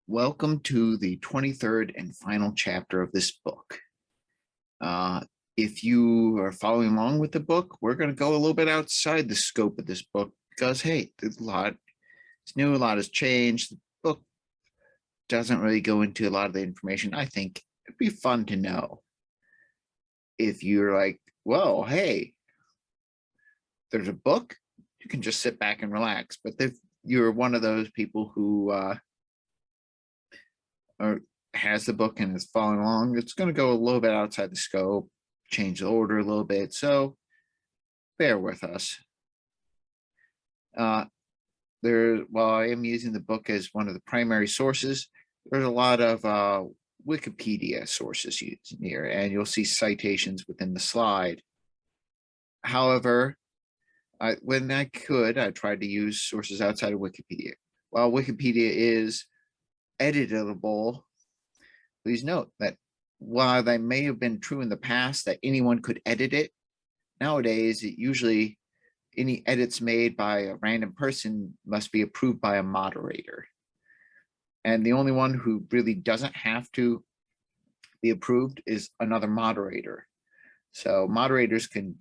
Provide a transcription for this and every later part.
Welcome to the 23rd and final chapter of this book. If you are following along with the book, we're going to go a little bit outside the scope of this book because, hey, there's a lot. It's new, a lot has changed. The book doesn't really go into a lot of the information. I think it'd be fun to know if you're like, well, hey, there's a book, you can just sit back and relax. But if you're one of those people who or has the book and is following along, it's going to go a little bit outside the scope, change the order a little bit. So bear with us. While I am using the book as one of the primary sources, there's a lot of Wikipedia sources used here, and you'll see citations within the slide. However, when I could, I tried to use sources outside of Wikipedia. While Wikipedia is editable, please note that while that may have been true in the past that anyone could edit it, nowadays it usually any edits made by a random person must be approved by a moderator. And the only one who really doesn't have to be approved is another moderator. So moderators can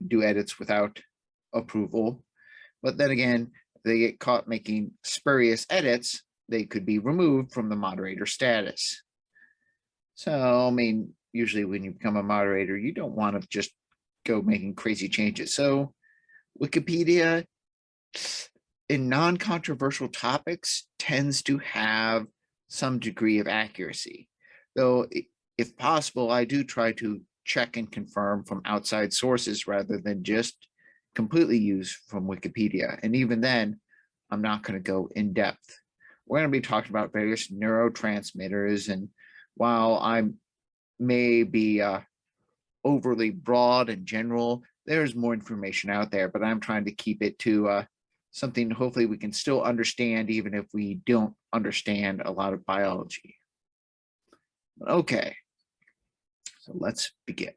do edits without approval. But then again, if they get caught making spurious edits, they could be removed from the moderator status. So, I mean, usually when you become a moderator, you don't want to just go making crazy changes. So Wikipedia, in non-controversial topics, tends to have some degree of accuracy. Though, if possible, I do try to check and confirm from outside sources rather than just completely use from Wikipedia. And even then, I'm not going to go in depth. We're going to be talking about various neurotransmitters, and while I may be overly broad and general, there's more information out there, but I'm trying to keep it to something hopefully we can still understand, even if we don't understand a lot of biology. Okay, so let's begin.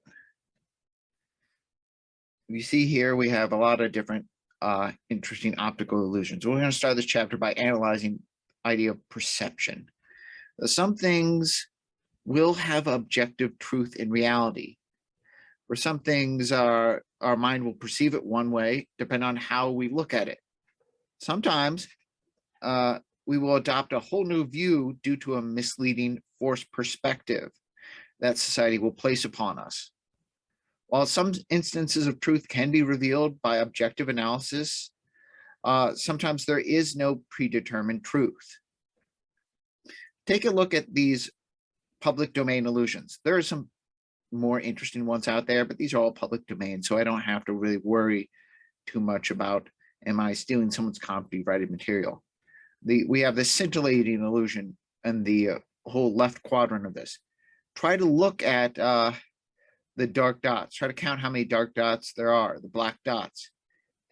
You see here, we have a lot of different interesting optical illusions. We're going to start this chapter by analyzing idea of perception. Some things will have objective truth in reality. For some things, our mind will perceive it one way, depending on how we look at it. Sometimes we will adopt a whole new view due to a misleading forced perspective that society will place upon us. While some instances of truth can be revealed by objective analysis, sometimes there is no predetermined truth. Take a look at these public domain illusions. There are some more interesting ones out there, but these are all public domain, so I don't have to really worry too much about, am I stealing someone's copyrighted material? We have this scintillating illusion in the whole left quadrant of this. Try to look at the dark dots. Try to count how many dark dots there are, the black dots,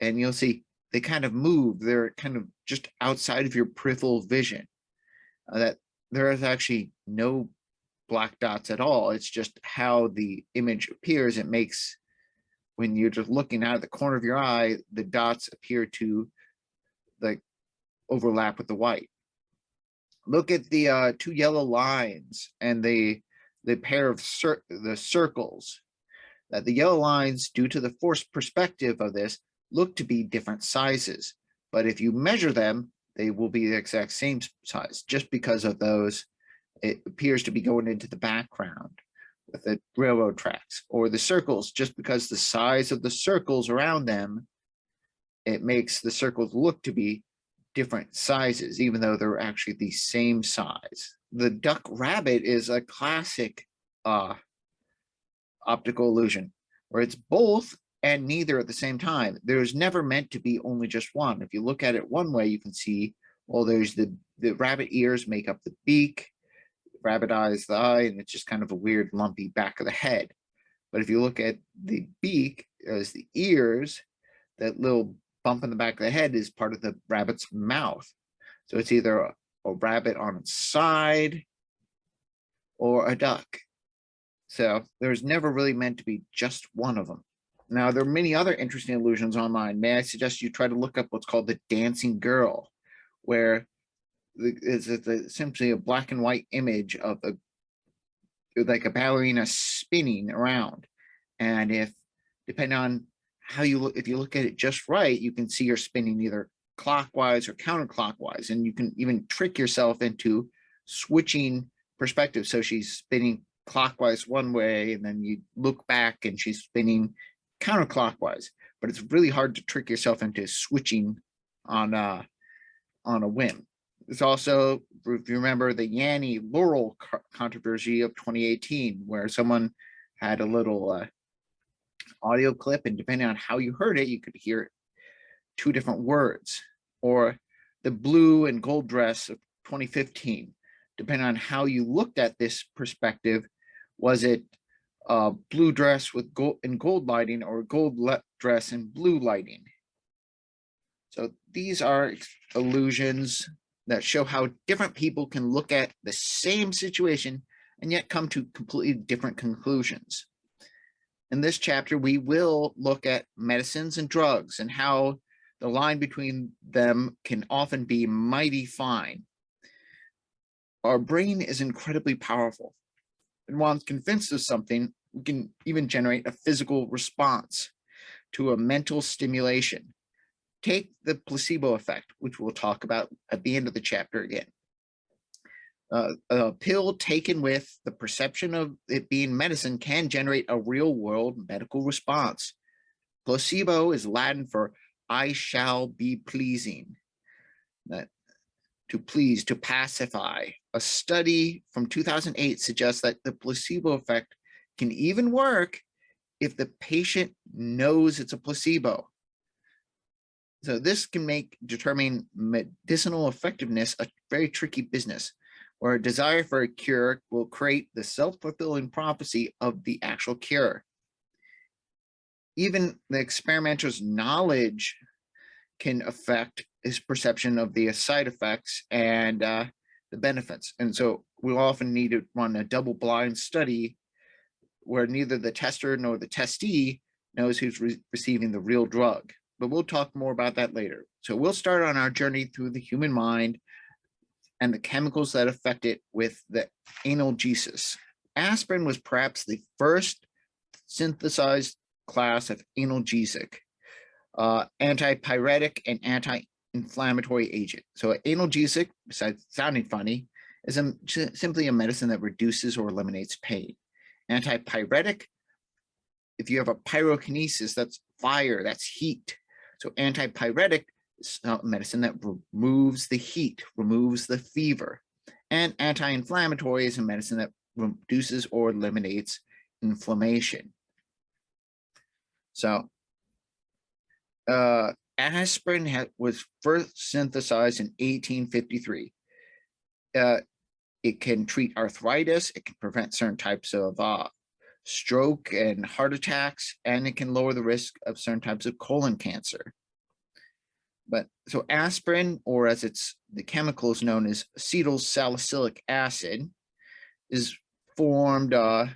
and you'll see they kind of move. They're kind of just outside of your peripheral vision. That there is actually no black dots at all. It's just how the image appears. It makes, when you're just looking out of the corner of your eye, the dots appear to like overlap with the white. Look at the two yellow lines and the pair of the circles. That the yellow lines, due to the forced perspective of this, look to be different sizes, but if you measure them, they will be the exact same size. Just because of those, it appears to be going into the background with the railroad tracks. Or the circles, just because the size of the circles around them, it makes the circles look to be different sizes, even though they're actually the same size. The duck rabbit is a classic optical illusion, where it's both and neither at the same time. There's never meant to be only just one. If you look at it one way, you can see, well, there's the rabbit ears make up the beak, rabbit eyes the eye, and it's just kind of a weird lumpy back of the head. But if you look at the beak as the ears, that little bump in the back of the head is part of the rabbit's mouth. So it's either a rabbit on its side or a duck. So there's never really meant to be just one of them. Now, there are many other interesting illusions online. May I suggest you try to look up what's called the dancing girl, where simply a black and white image of like a ballerina spinning around. And depending on how you look, if you look at it just right, you can see her spinning either clockwise or counterclockwise, and you can even trick yourself into switching perspective. So she's spinning clockwise one way, and then you look back and she's spinning counterclockwise. But it's really hard to trick yourself into switching on a whim. It's also, if you remember, the Yanny Laurel controversy of 2018, where someone had a little audio clip, and depending on how you heard it, you could hear two different words. Or the blue and gold dress of 2015, depending on how you looked at this perspective, was it a blue dress with gold lighting, or gold dress and blue lighting? So these are illusions that show how different people can look at the same situation and yet come to completely different conclusions. In this chapter, we will look at medicines and drugs and how the line between them can often be mighty fine. Our brain is incredibly powerful, and once convinced of something, we can even generate a physical response to a mental stimulation. Take the placebo effect, which we'll talk about at the end of the chapter again. A pill taken with the perception of it being medicine can generate a real-world medical response. Placebo is Latin for "I shall be pleasing," that to please, to pacify. A study from 2008 suggests that the placebo effect can even work if the patient knows it's a placebo. So this can make determining medicinal effectiveness a very tricky business, where a desire for a cure will create the self-fulfilling prophecy of the actual cure. Even the experimenter's knowledge can affect his perception of the side effects and the benefits. And so we'll often need to run a double-blind study where neither the tester nor the testee knows who's receiving the real drug. But we'll talk more about that later. So we'll start on our journey through the human mind and the chemicals that affect it with the analgesis. Aspirin was perhaps the first synthesized class of analgesic, antipyretic and anti-inflammatory agent. So analgesic, besides sounding funny, is simply a medicine that reduces or eliminates pain. Antipyretic, if you have a pyrokinesis, that's fire, that's heat. So antipyretic is a medicine that removes the heat, removes the fever. And anti-inflammatory is a medicine that reduces or eliminates inflammation. So aspirin was first synthesized in 1853. It can treat arthritis, it can prevent certain types of stroke and heart attacks, and it can lower the risk of certain types of colon cancer. But so aspirin, or as the chemical is known as acetyl salicylic acid, is formed by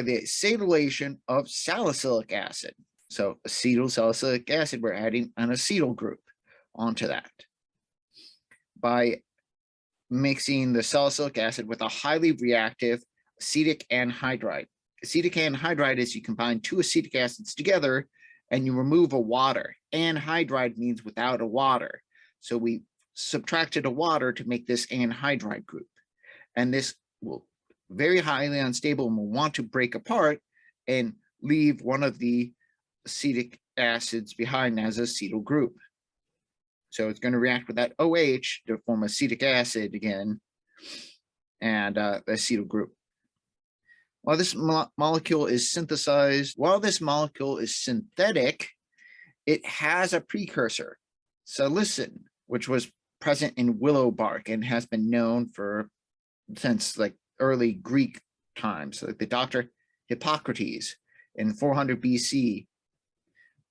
the acetylation of salicylic acid. So acetyl salicylic acid, we're adding an acetyl group onto that by mixing the salicylic acid with a highly reactive acetic anhydride. Acetic anhydride is you combine two acetic acids together and you remove a water. Anhydride means without a water. So we subtracted a water to make this anhydride group. And this will very highly unstable and will want to break apart and leave one of the acetic acids behind as acetyl group. So it's going to react with that OH to form acetic acid again and the acetyl group. While this molecule is synthesized, while this molecule is synthetic, it has a precursor, salicin, which was present in willow bark and has been known since like early Greek times. Like the doctor Hippocrates in 400 BC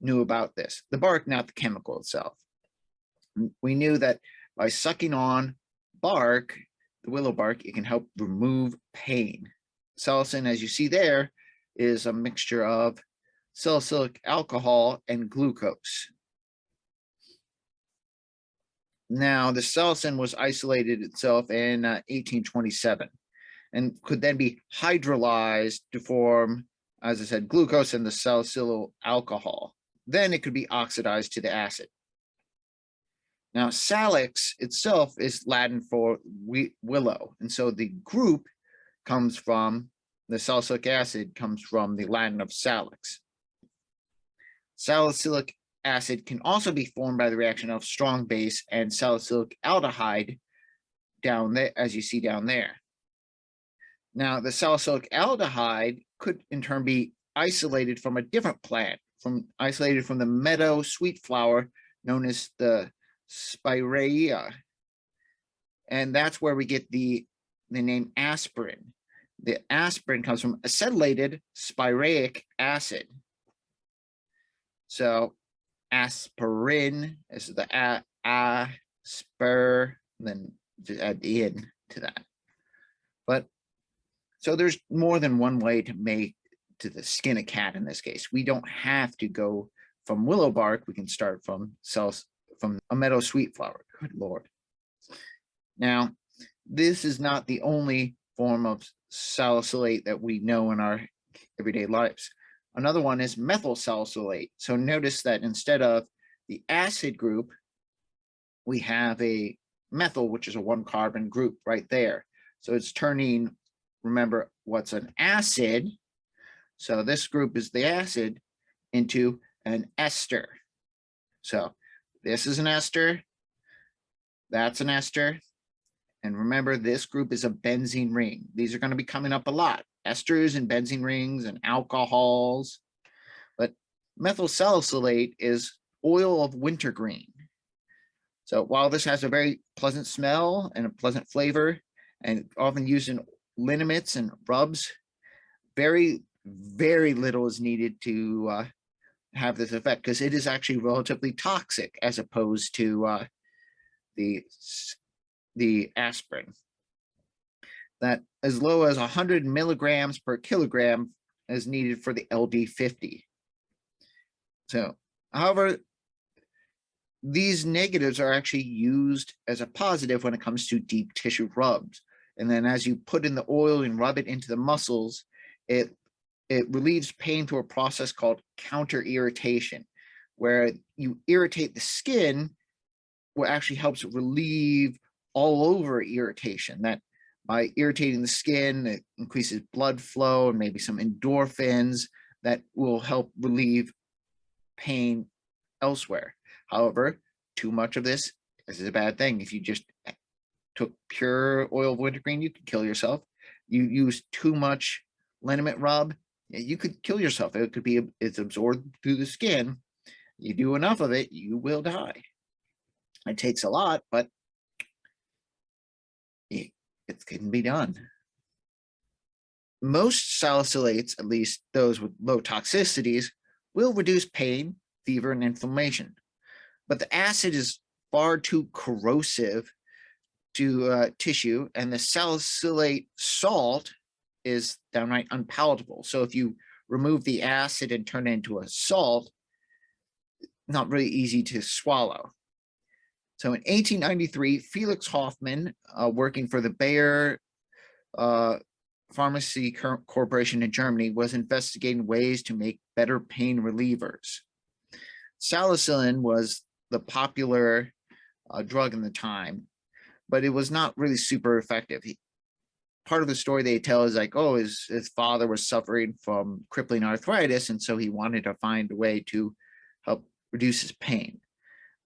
knew about this. The bark, not the chemical itself. We knew that by sucking on bark, the willow bark, it can help remove pain. Salicin, as you see there, is a mixture of salicylic alcohol and glucose. Now, the salicin was isolated itself in 1827 and could then be hydrolyzed to form, as I said, glucose and the salicylyl alcohol. Then it could be oxidized to the acid. Now, salix itself is Latin for willow, and so the group comes from, the salicylic acid comes from the Latin of salix. Salicylic acid can also be formed by the reaction of strong base and salicylic aldehyde down there, as you see down there. Now, the salicylic aldehyde could in turn be isolated from a different plant, isolated from the meadow sweet flower known as the spirea. And that's where we get the name aspirin. The aspirin comes from acetylated spiraic acid. So aspirin is the aspir, then just add the in to that. But so there's more than one way to make to the skin a cat in this case. We don't have to go from willow bark. We can start from a meadow sweet flower. Good Lord. Now, this is not the only form of salicylate that we know in our everyday lives. Another one is methyl salicylate. So notice that instead of the acid group, we have a methyl, which is a 1-carbon group right there. So it's turning, remember, what's an acid? So this group is the acid into an ester. So this is an ester, that's an ester. And remember, this group is a benzene ring. These are going to be coming up a lot. Esters and benzene rings and alcohols. But methyl salicylate is oil of wintergreen. So while this has a very pleasant smell and a pleasant flavor, and often used in liniments and rubs, very, very little is needed to have this effect, because it is actually relatively toxic as opposed to the aspirin. That as low as 100 milligrams per kilogram is needed for the LD50. So, however, these negatives are actually used as a positive when it comes to deep tissue rubs. And then as you put in the oil and rub it into the muscles, it relieves pain through a process called counter irritation, where you irritate the skin, what actually helps relieve all over irritation. That by irritating the skin, it increases blood flow and maybe some endorphins that will help relieve pain elsewhere. However, too much of this is a bad thing. If you just took pure oil of wintergreen, you could kill yourself. You use too much liniment rub, you could kill yourself. It could be, it's absorbed through the skin. You do enough of it, you will die. It takes a lot, but it can be done. Most salicylates, at least those with low toxicities, will reduce pain, fever, and inflammation. But the acid is far too corrosive to tissue, and the salicylate salt is downright unpalatable. So if you remove the acid and turn it into a salt, not really easy to swallow. So in 1893, Felix Hoffmann, working for the Bayer Pharmacy Corporation in Germany, was investigating ways to make better pain relievers. Salicylin was the popular drug in the time, but it was not really super effective. Part of the story they tell is like, oh, his father was suffering from crippling arthritis, and so he wanted to find a way to help reduce his pain.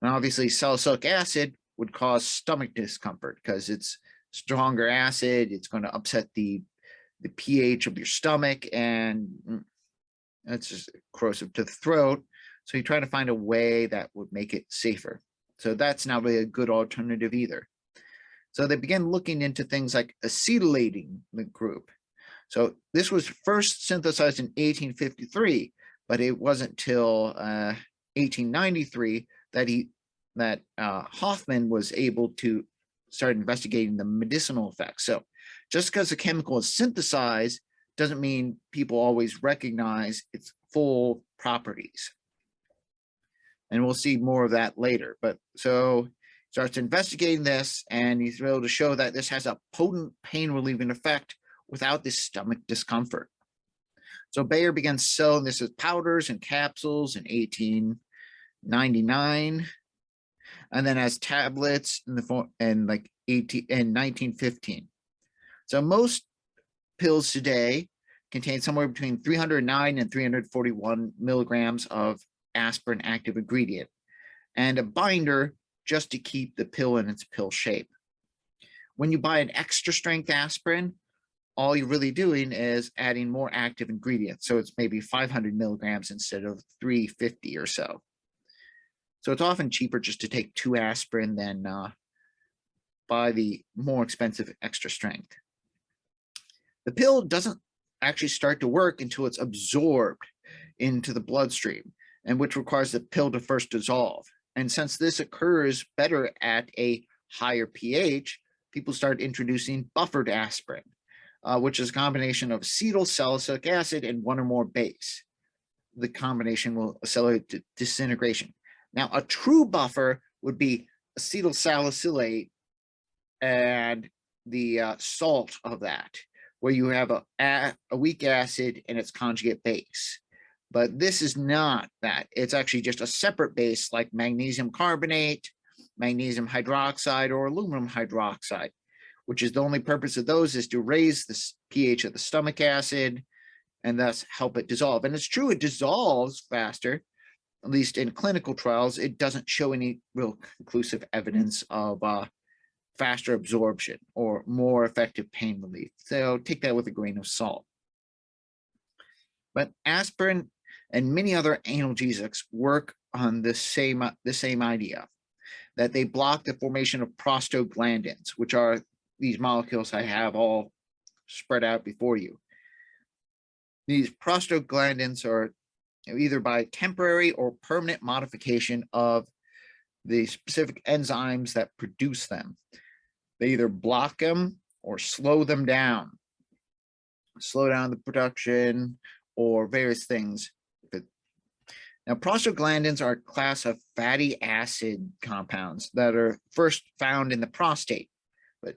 And obviously, salicylic acid would cause stomach discomfort because it's stronger acid. It's going to upset the pH of your stomach, and that's just corrosive to the throat. So you try to find a way that would make it safer. So that's not really a good alternative either. So they began looking into things like acetylating the group. So this was first synthesized in 1853, but it wasn't till 1893 that Hoffmann was able to start investigating the medicinal effects. So just because a chemical is synthesized doesn't mean people always recognize its full properties. And we'll see more of that later. But so starts investigating this, and he's able to show that this has a potent pain relieving effect without this stomach discomfort. So Bayer began selling this as powders and capsules in 1899, and then as tablets in the form in 1915. So most pills today contain somewhere between 309 and 341 milligrams of aspirin active ingredient, and a binder just to keep the pill in its pill shape. When you buy an extra strength aspirin, all you're really doing is adding more active ingredients. So it's maybe 500 milligrams instead of 350 or so. So it's often cheaper just to take 2 aspirin than buy the more expensive extra strength. The pill doesn't actually start to work until it's absorbed into the bloodstream, and which requires the pill to first dissolve. And since this occurs better at a higher pH, people start introducing buffered aspirin, which is a combination of acetylsalicylic acid and one or more base. The combination will accelerate disintegration. Now, a true buffer would be acetylsalicylate and the salt of that, where you have a weak acid and its conjugate base. But this is not that. It's actually just a separate base like magnesium carbonate, magnesium hydroxide, or aluminum hydroxide, which is the only purpose of those is to raise the pH of the stomach acid and thus help it dissolve. And it's true, it dissolves faster, at least in clinical trials. It doesn't show any real conclusive evidence of faster absorption or more effective pain relief. So take that with a grain of salt. But aspirin and many other analgesics work on the same idea, that they block the formation of prostaglandins, which are these molecules I have all spread out before you. These prostaglandins are either by temporary or permanent modification of the specific enzymes that produce them. They either block them or slow them down, slow down the production or various things. Now, prostaglandins are a class of fatty acid compounds that are first found in the prostate, but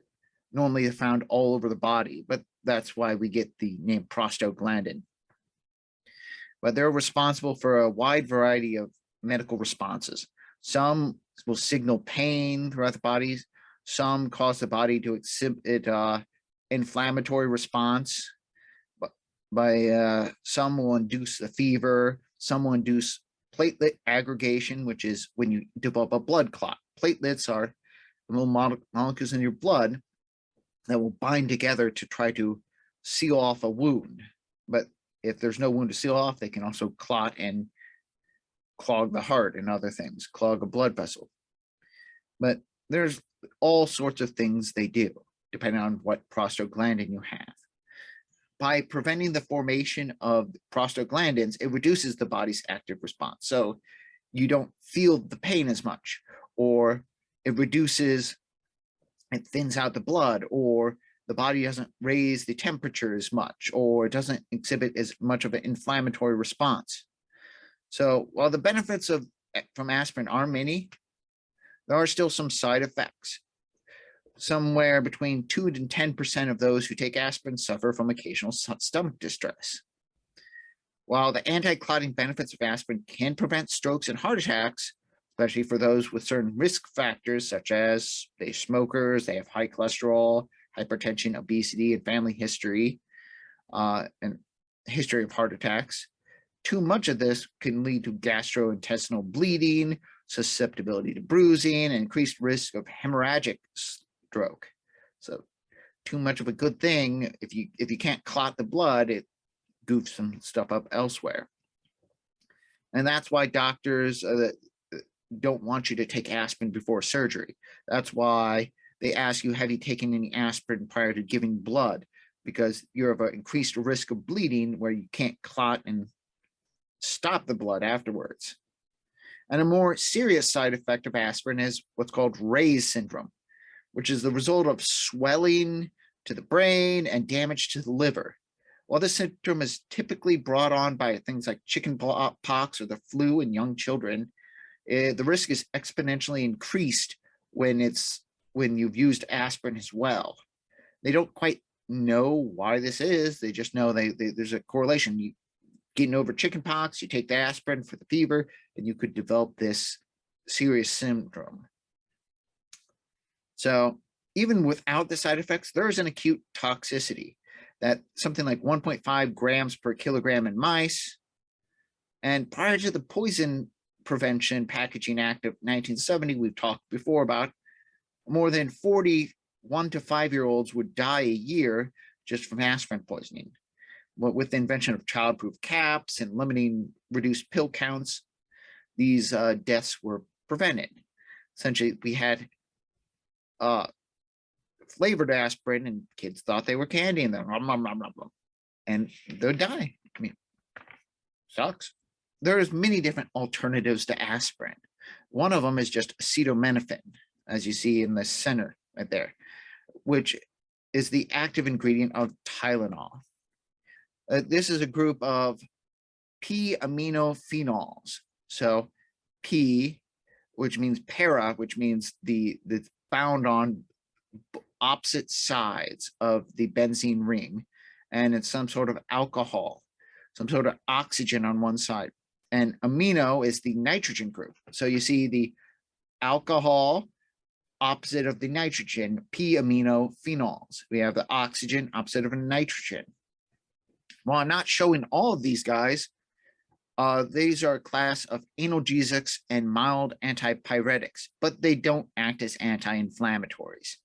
normally they're found all over the body. But that's why we get the name prostaglandin. But they're responsible for a wide variety of medical responses. Some will signal pain throughout the body. Some cause the body to exhibit inflammatory response. Some will induce the fever. Some will induce platelet aggregation, which is when you develop a blood clot. Platelets are little molecules in your blood that will bind together to try to seal off a wound. But if there's no wound to seal off, they can also clot and clog the heart and other things, clog a blood vessel. But there's all sorts of things they do, depending on what prostaglandin you have. By preventing the formation of prostaglandins, it reduces the body's active response. So you don't feel the pain as much, or it thins out the blood, or the body doesn't raise the temperature as much, or it doesn't exhibit as much of an inflammatory response. So while the benefits from aspirin are many, there are still some side effects. Somewhere between 2 and 10% of those who take aspirin suffer from occasional stomach distress. While the anti-clotting benefits of aspirin can prevent strokes and heart attacks, especially for those with certain risk factors, such as they're smokers, they have high cholesterol, hypertension, obesity, and family history, and history of heart attacks, too much of this can lead to gastrointestinal bleeding, susceptibility to bruising, and increased risk of hemorrhagic stroke. So too much of a good thing, if you can't clot the blood, it goofs some stuff up elsewhere. And that's why doctors don't want you to take aspirin before surgery. That's why they ask you, have you taken any aspirin prior to giving blood? Because you're of an increased risk of bleeding where you can't clot and stop the blood afterwards. And a more serious side effect of aspirin is what's called Ray's syndrome, which is the result of swelling to the brain and damage to the liver. While this syndrome is typically brought on by things like chicken pox or the flu in young children, the risk is exponentially increased when you've used aspirin as well. They don't quite know why this is. They just know there's a correlation. You getting over chickenpox, you take the aspirin for the fever, and you could develop this serious syndrome. So even without the side effects, there is an acute toxicity that something like 1.5 grams per kilogram in mice. And prior to the Poison Prevention Packaging Act of 1970, we've talked before about, more than 40 1 to 5-year-olds would die a year just from aspirin poisoning. But with the invention of childproof caps and limiting reduced pill counts, these deaths were prevented. Essentially, we had flavored aspirin, and kids thought they were candy, and then and they'll die. I mean, sucks. There's many different alternatives to aspirin. One of them is just acetaminophen, as you see in the center right there, which is the active ingredient of Tylenol. This is a group of p-aminophenols. So P, which means para, which means the found on opposite sides of the benzene ring, and it's some sort of alcohol, some sort of oxygen on one side. And amino is the nitrogen group. So you see the alcohol opposite of the nitrogen, p-aminophenols. We have the oxygen opposite of a nitrogen. Well, I'm not showing all of these guys. These are a class of analgesics and mild antipyretics, but they don't act as anti-inflammatories.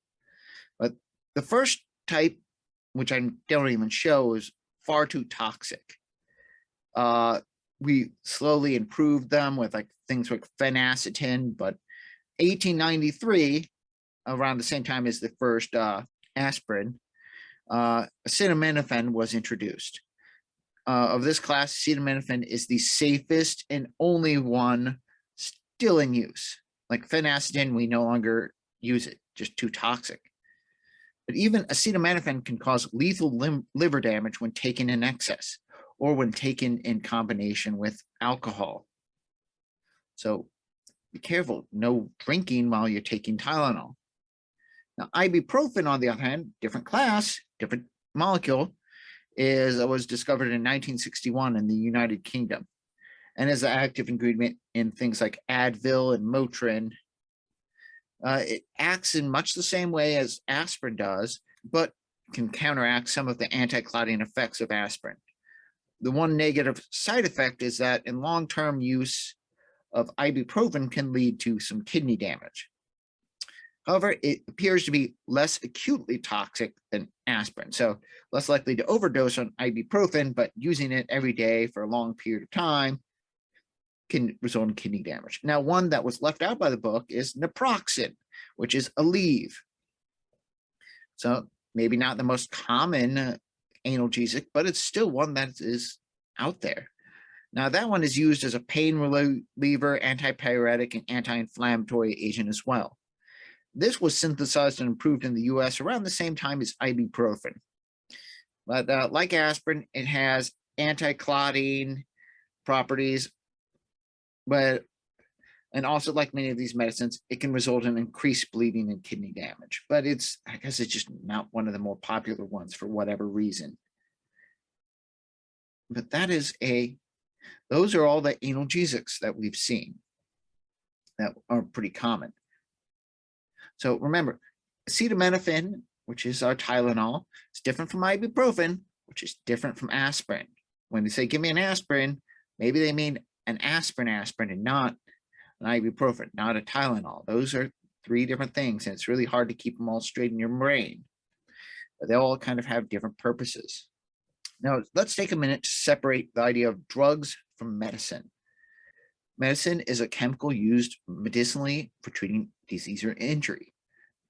But the first type, which I don't even show, is far too toxic. We slowly improved them with like things like phenacetin, but 1893, around the same time as the first aspirin, acetaminophen was introduced. Of this class, acetaminophen is the safest and only one still in use. Like phenacetin, we no longer use it, just too toxic. But even acetaminophen can cause lethal liver damage when taken in excess or when taken in combination with alcohol. So be careful, no drinking while you're taking Tylenol. Now, ibuprofen, on the other hand, different class, different molecule, was discovered in 1961 in the United Kingdom, and is an active ingredient in things like Advil and Motrin. It acts in much the same way as aspirin does, but can counteract some of the anti-clotting effects of aspirin. The one negative side effect is that in long-term use of ibuprofen can lead to some kidney damage. However, it appears to be less acutely toxic than aspirin, so less likely to overdose on ibuprofen, but using it every day for a long period of time can result in kidney damage. Now, one that was left out by the book is naproxen, which is Aleve. So maybe not the most common analgesic, but it's still one that is out there. Now, that one is used as a pain reliever, antipyretic, and anti-inflammatory agent as well. This was synthesized and approved in the US around the same time as ibuprofen. But like aspirin, it has anti-clotting properties, and also like many of these medicines, it can result in increased bleeding and kidney damage. But I guess it's just not one of the more popular ones for whatever reason. But those are all the analgesics that we've seen that are pretty common. So remember, acetaminophen, which is our Tylenol, is different from ibuprofen, which is different from aspirin. When they say, give me an aspirin, maybe they mean an aspirin and not an ibuprofen, not a Tylenol. Those are three different things, and it's really hard to keep them all straight in your brain. But they all kind of have different purposes. Now, let's take a minute to separate the idea of drugs from medicine. Medicine is a chemical used medicinally for treating disease or injury.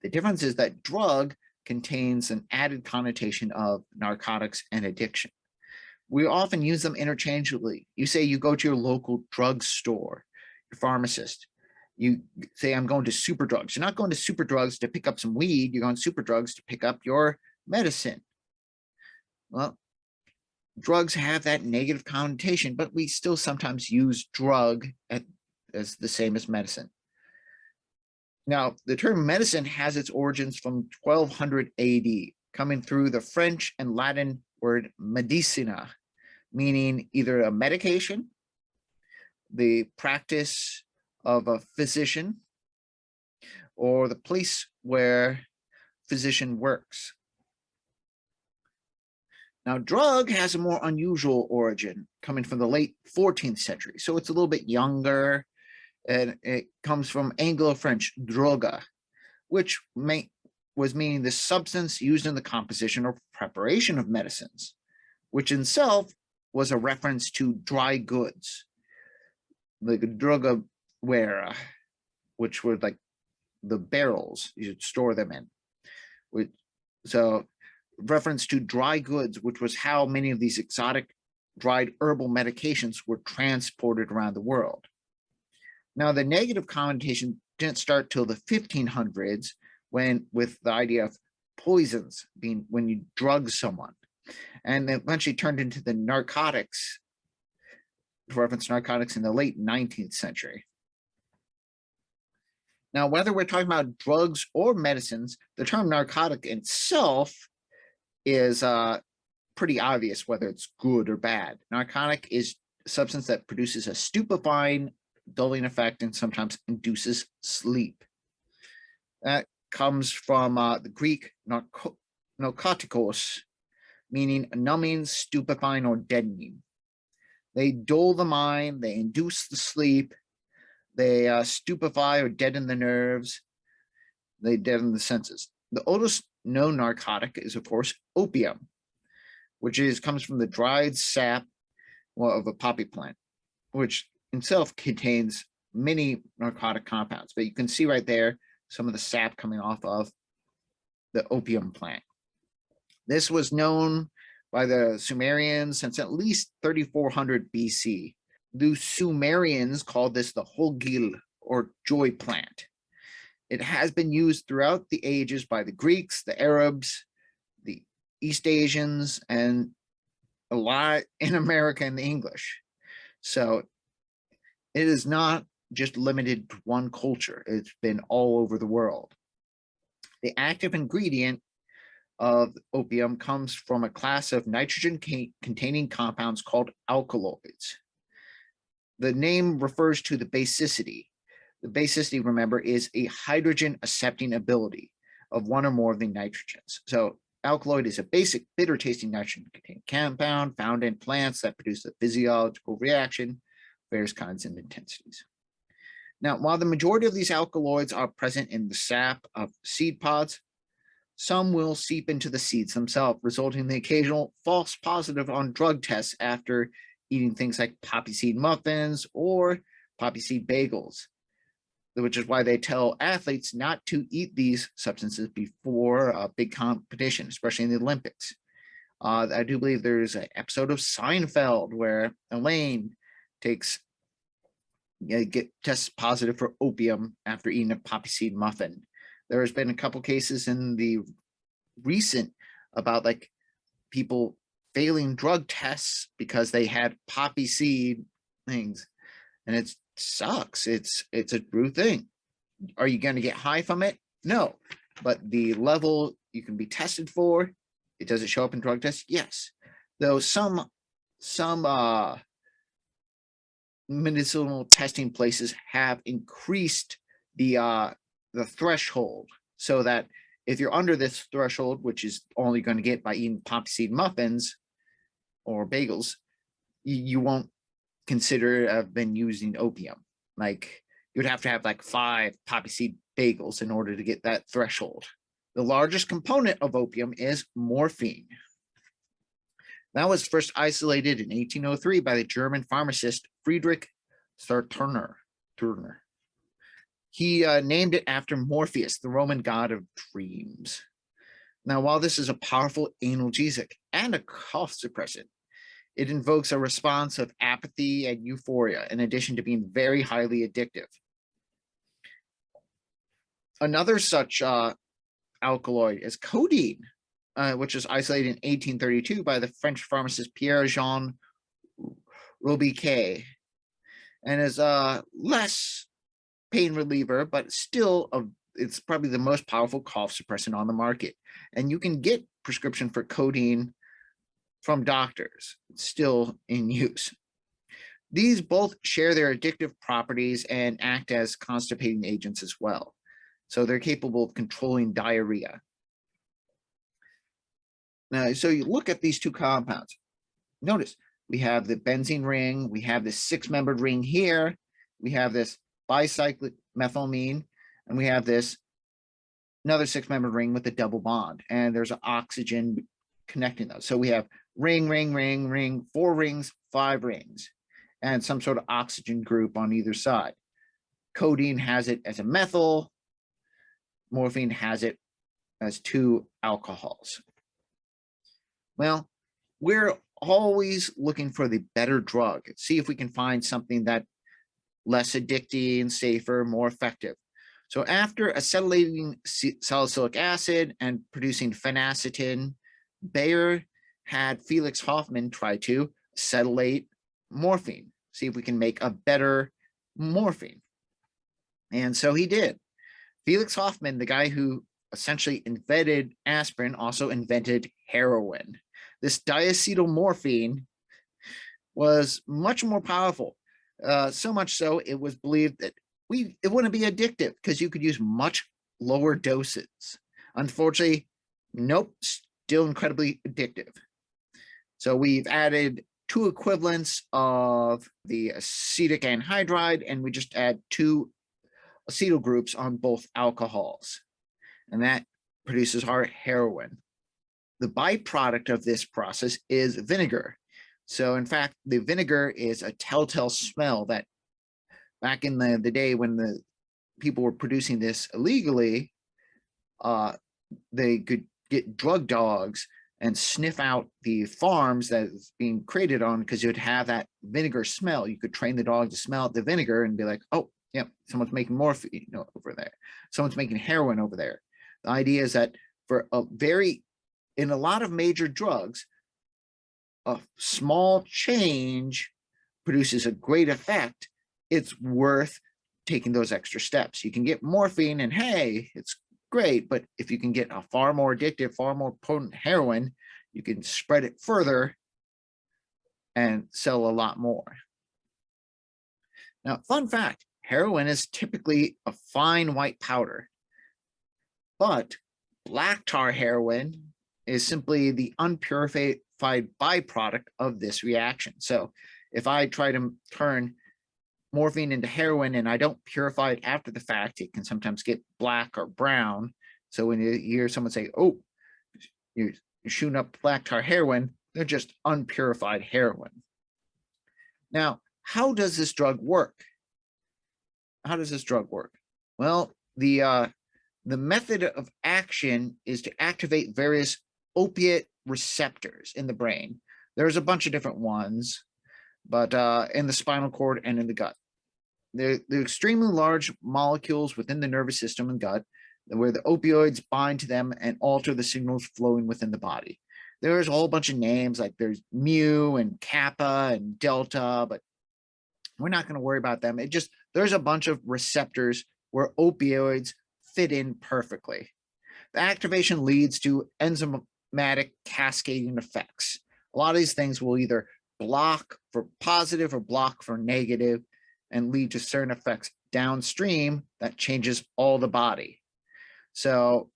The difference is that drug contains an added connotation of narcotics and addiction. We often use them interchangeably. You say you go to your local drugstore, your pharmacist. You say, I'm going to Superdrugs. You're not going to Superdrugs to pick up some weed. You're going to Superdrugs to pick up your medicine. Well, drugs have that negative connotation, but we still sometimes use drug as the same as medicine. Now, the term medicine has its origins from 1200 AD, coming through the French and Latin word medicina, meaning either a medication, the practice of a physician, or the place where physician works. Now, drug has a more unusual origin, coming from the late 14th century, so it's a little bit younger, and it comes from Anglo-French droga, which was meaning the substance used in the composition or preparation of medicines, which in itself was a reference to dry goods, like droga ware, which were like the barrels you should store them in. So reference to dry goods, which was how many of these exotic dried herbal medications were transported around the world. Now, the negative connotation didn't start till the 1500s, when with the idea of poisons being when you drug someone, and then eventually turned into the narcotics, to reference narcotics in the late 19th century. Now, whether we're talking about drugs or medicines, the term narcotic itself is pretty obvious whether it's good or bad. Narcotic is a substance that produces a stupefying, dulling effect and sometimes induces sleep. That comes from the Greek narkotikos, meaning numbing, stupefying, or deadening. They dull the mind, they induce the sleep, they stupefy or deaden the nerves, they deaden the senses. The oldest known narcotic is, of course, opium, which comes from the dried sap of a poppy plant, which itself contains many narcotic compounds. But you can see right there some of the sap coming off of the opium plant. This was known by the Sumerians since at least 3400 BC. The Sumerians called this the holgil, or joy plant. It has been used throughout the ages by the Greeks, the Arabs, the East Asians, and a lot in America and the English. So it is not just limited to one culture. It's been all over the world. The active ingredient of opium comes from a class of nitrogen-containing compounds called alkaloids. The name refers to the basicity. The basicity, remember, is a hydrogen accepting ability of one or more of the nitrogens. So alkaloid is a basic bitter-tasting nitrogen-containing compound found in plants that produce a physiological reaction, various kinds and intensities. Now, while the majority of these alkaloids are present in the sap of seed pods, some will seep into the seeds themselves, resulting in the occasional false positive on drug tests after eating things like poppy seed muffins or poppy seed bagels, which is why they tell athletes not to eat these substances before a big competition, especially in the Olympics. I do believe there's an episode of Seinfeld where Elaine tests positive for opium after eating a poppy seed muffin. There has been a couple cases in the recent about like people failing drug tests because they had poppy seed things, and it sucks. It's a true thing. Are you going to get high from it? No, but the level you can be tested for, it does it show up in drug tests? Yes, though some medicinal testing places have increased the threshold so that if you're under this threshold, which is only going to get by eating poppy seed muffins or bagels, you won't consider have been using opium. Like you'd have to have like 5 poppy seed bagels in order to get that threshold. The largest component of opium is morphine. That was first isolated in 1803 by the German pharmacist Friedrich Turner. He named it after Morpheus, the Roman god of dreams. Now, while this is a powerful analgesic and a cough suppressant, it invokes a response of apathy and euphoria, in addition to being very highly addictive. Another such alkaloid is codeine, which was isolated in 1832 by the French pharmacist Pierre-Jean Robiquet, and is less pain reliever, but still it's probably the most powerful cough suppressant on the market. And you can get prescription for codeine from doctors. It's still in use. These both share their addictive properties and act as constipating agents as well. So they're capable of controlling diarrhea. Now, so you look at these two compounds. Notice we have the benzene ring, we have this 6-membered ring here, we have this bicyclic methylamine, and we have this another 6-membered ring with a double bond, and there's an oxygen connecting those. So we have ring, ring, ring, ring, 4 rings, 5 rings, and some sort of oxygen group on either side. Codeine has it as a methyl, morphine has it as 2 alcohols. Well, we're always looking for the better drug, see if we can find something that less addicting, safer, more effective. So after acetylating salicylic acid and producing phenacetin, Bayer had Felix Hoffmann try to acetylate morphine, see if we can make a better morphine. And so he did. Felix Hoffmann, the guy who essentially invented aspirin, also invented heroin. This diacetyl morphine was much more powerful. So much so, it was believed that it wouldn't be addictive because you could use much lower doses. Unfortunately, nope, still incredibly addictive. So we've added 2 equivalents of the acetic anhydride, and we just add 2 acetyl groups on both alcohols. And that produces our heroin. The byproduct of this process is vinegar. So in fact, the vinegar is a telltale smell that back in the day when the people were producing this illegally, they could get drug dogs and sniff out the farms that is being created on, because you would have that vinegar smell. You could train the dog to smell the vinegar and be like, oh, yep, someone's making morphine over there. Someone's making heroin over there. The idea is that in a lot of major drugs, a small change produces a great effect. It's worth taking those extra steps. You can get morphine and hey, it's great, but if you can get a far more addictive, far more potent heroin, you can spread it further and sell a lot more. Now, fun fact, heroin is typically a fine white powder, but black tar heroin is simply the unpurified byproduct of this reaction. So if I try to turn morphine into heroin and I don't purify it after the fact, it can sometimes get black or brown. So when you hear someone say, oh, you're shooting up black tar heroin, they're just unpurified heroin. Now, how does this drug work? How does this drug work? Well, the method of action is to activate various opiate receptors in the brain. There's a bunch of different ones, but in the spinal cord and in the gut. They're extremely large molecules within the nervous system and gut, where the opioids bind to them and alter the signals flowing within the body. There's a whole bunch of names, like there's mu and kappa and delta, but we're not going to worry about them. There's a bunch of receptors where opioids fit in perfectly. The activation leads to enzymatic cascading effects. A lot of these things will either block for positive or block for negative and lead to certain effects downstream that changes all the body. So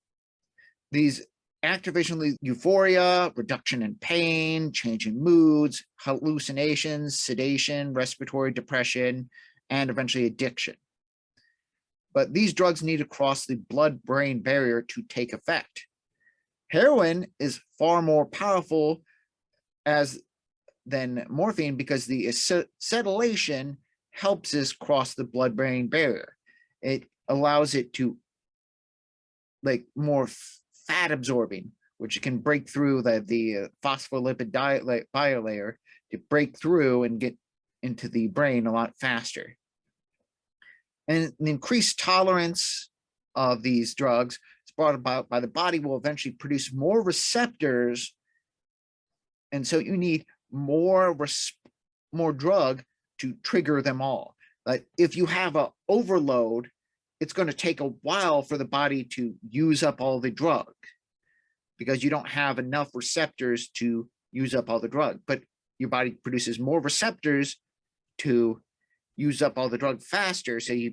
these activation lead euphoria, reduction in pain, change in moods, hallucinations, sedation, respiratory depression, and eventually addiction. But these drugs need to cross the blood-brain barrier to take effect. Heroin is far more powerful than morphine because the acetylation helps us cross the blood-brain barrier. It allows it to more fat absorbing, which can break through the phospholipid bilayer to break through and get into the brain a lot faster. And an increased tolerance of these drugs is brought about by the body will eventually produce more receptors. And so you need more drug to trigger them all. Like if you have a overload, it's going to take a while for the body to use up all the drug because you don't have enough receptors to use up all the drug. But your body produces more receptors to use up all the drug faster. So you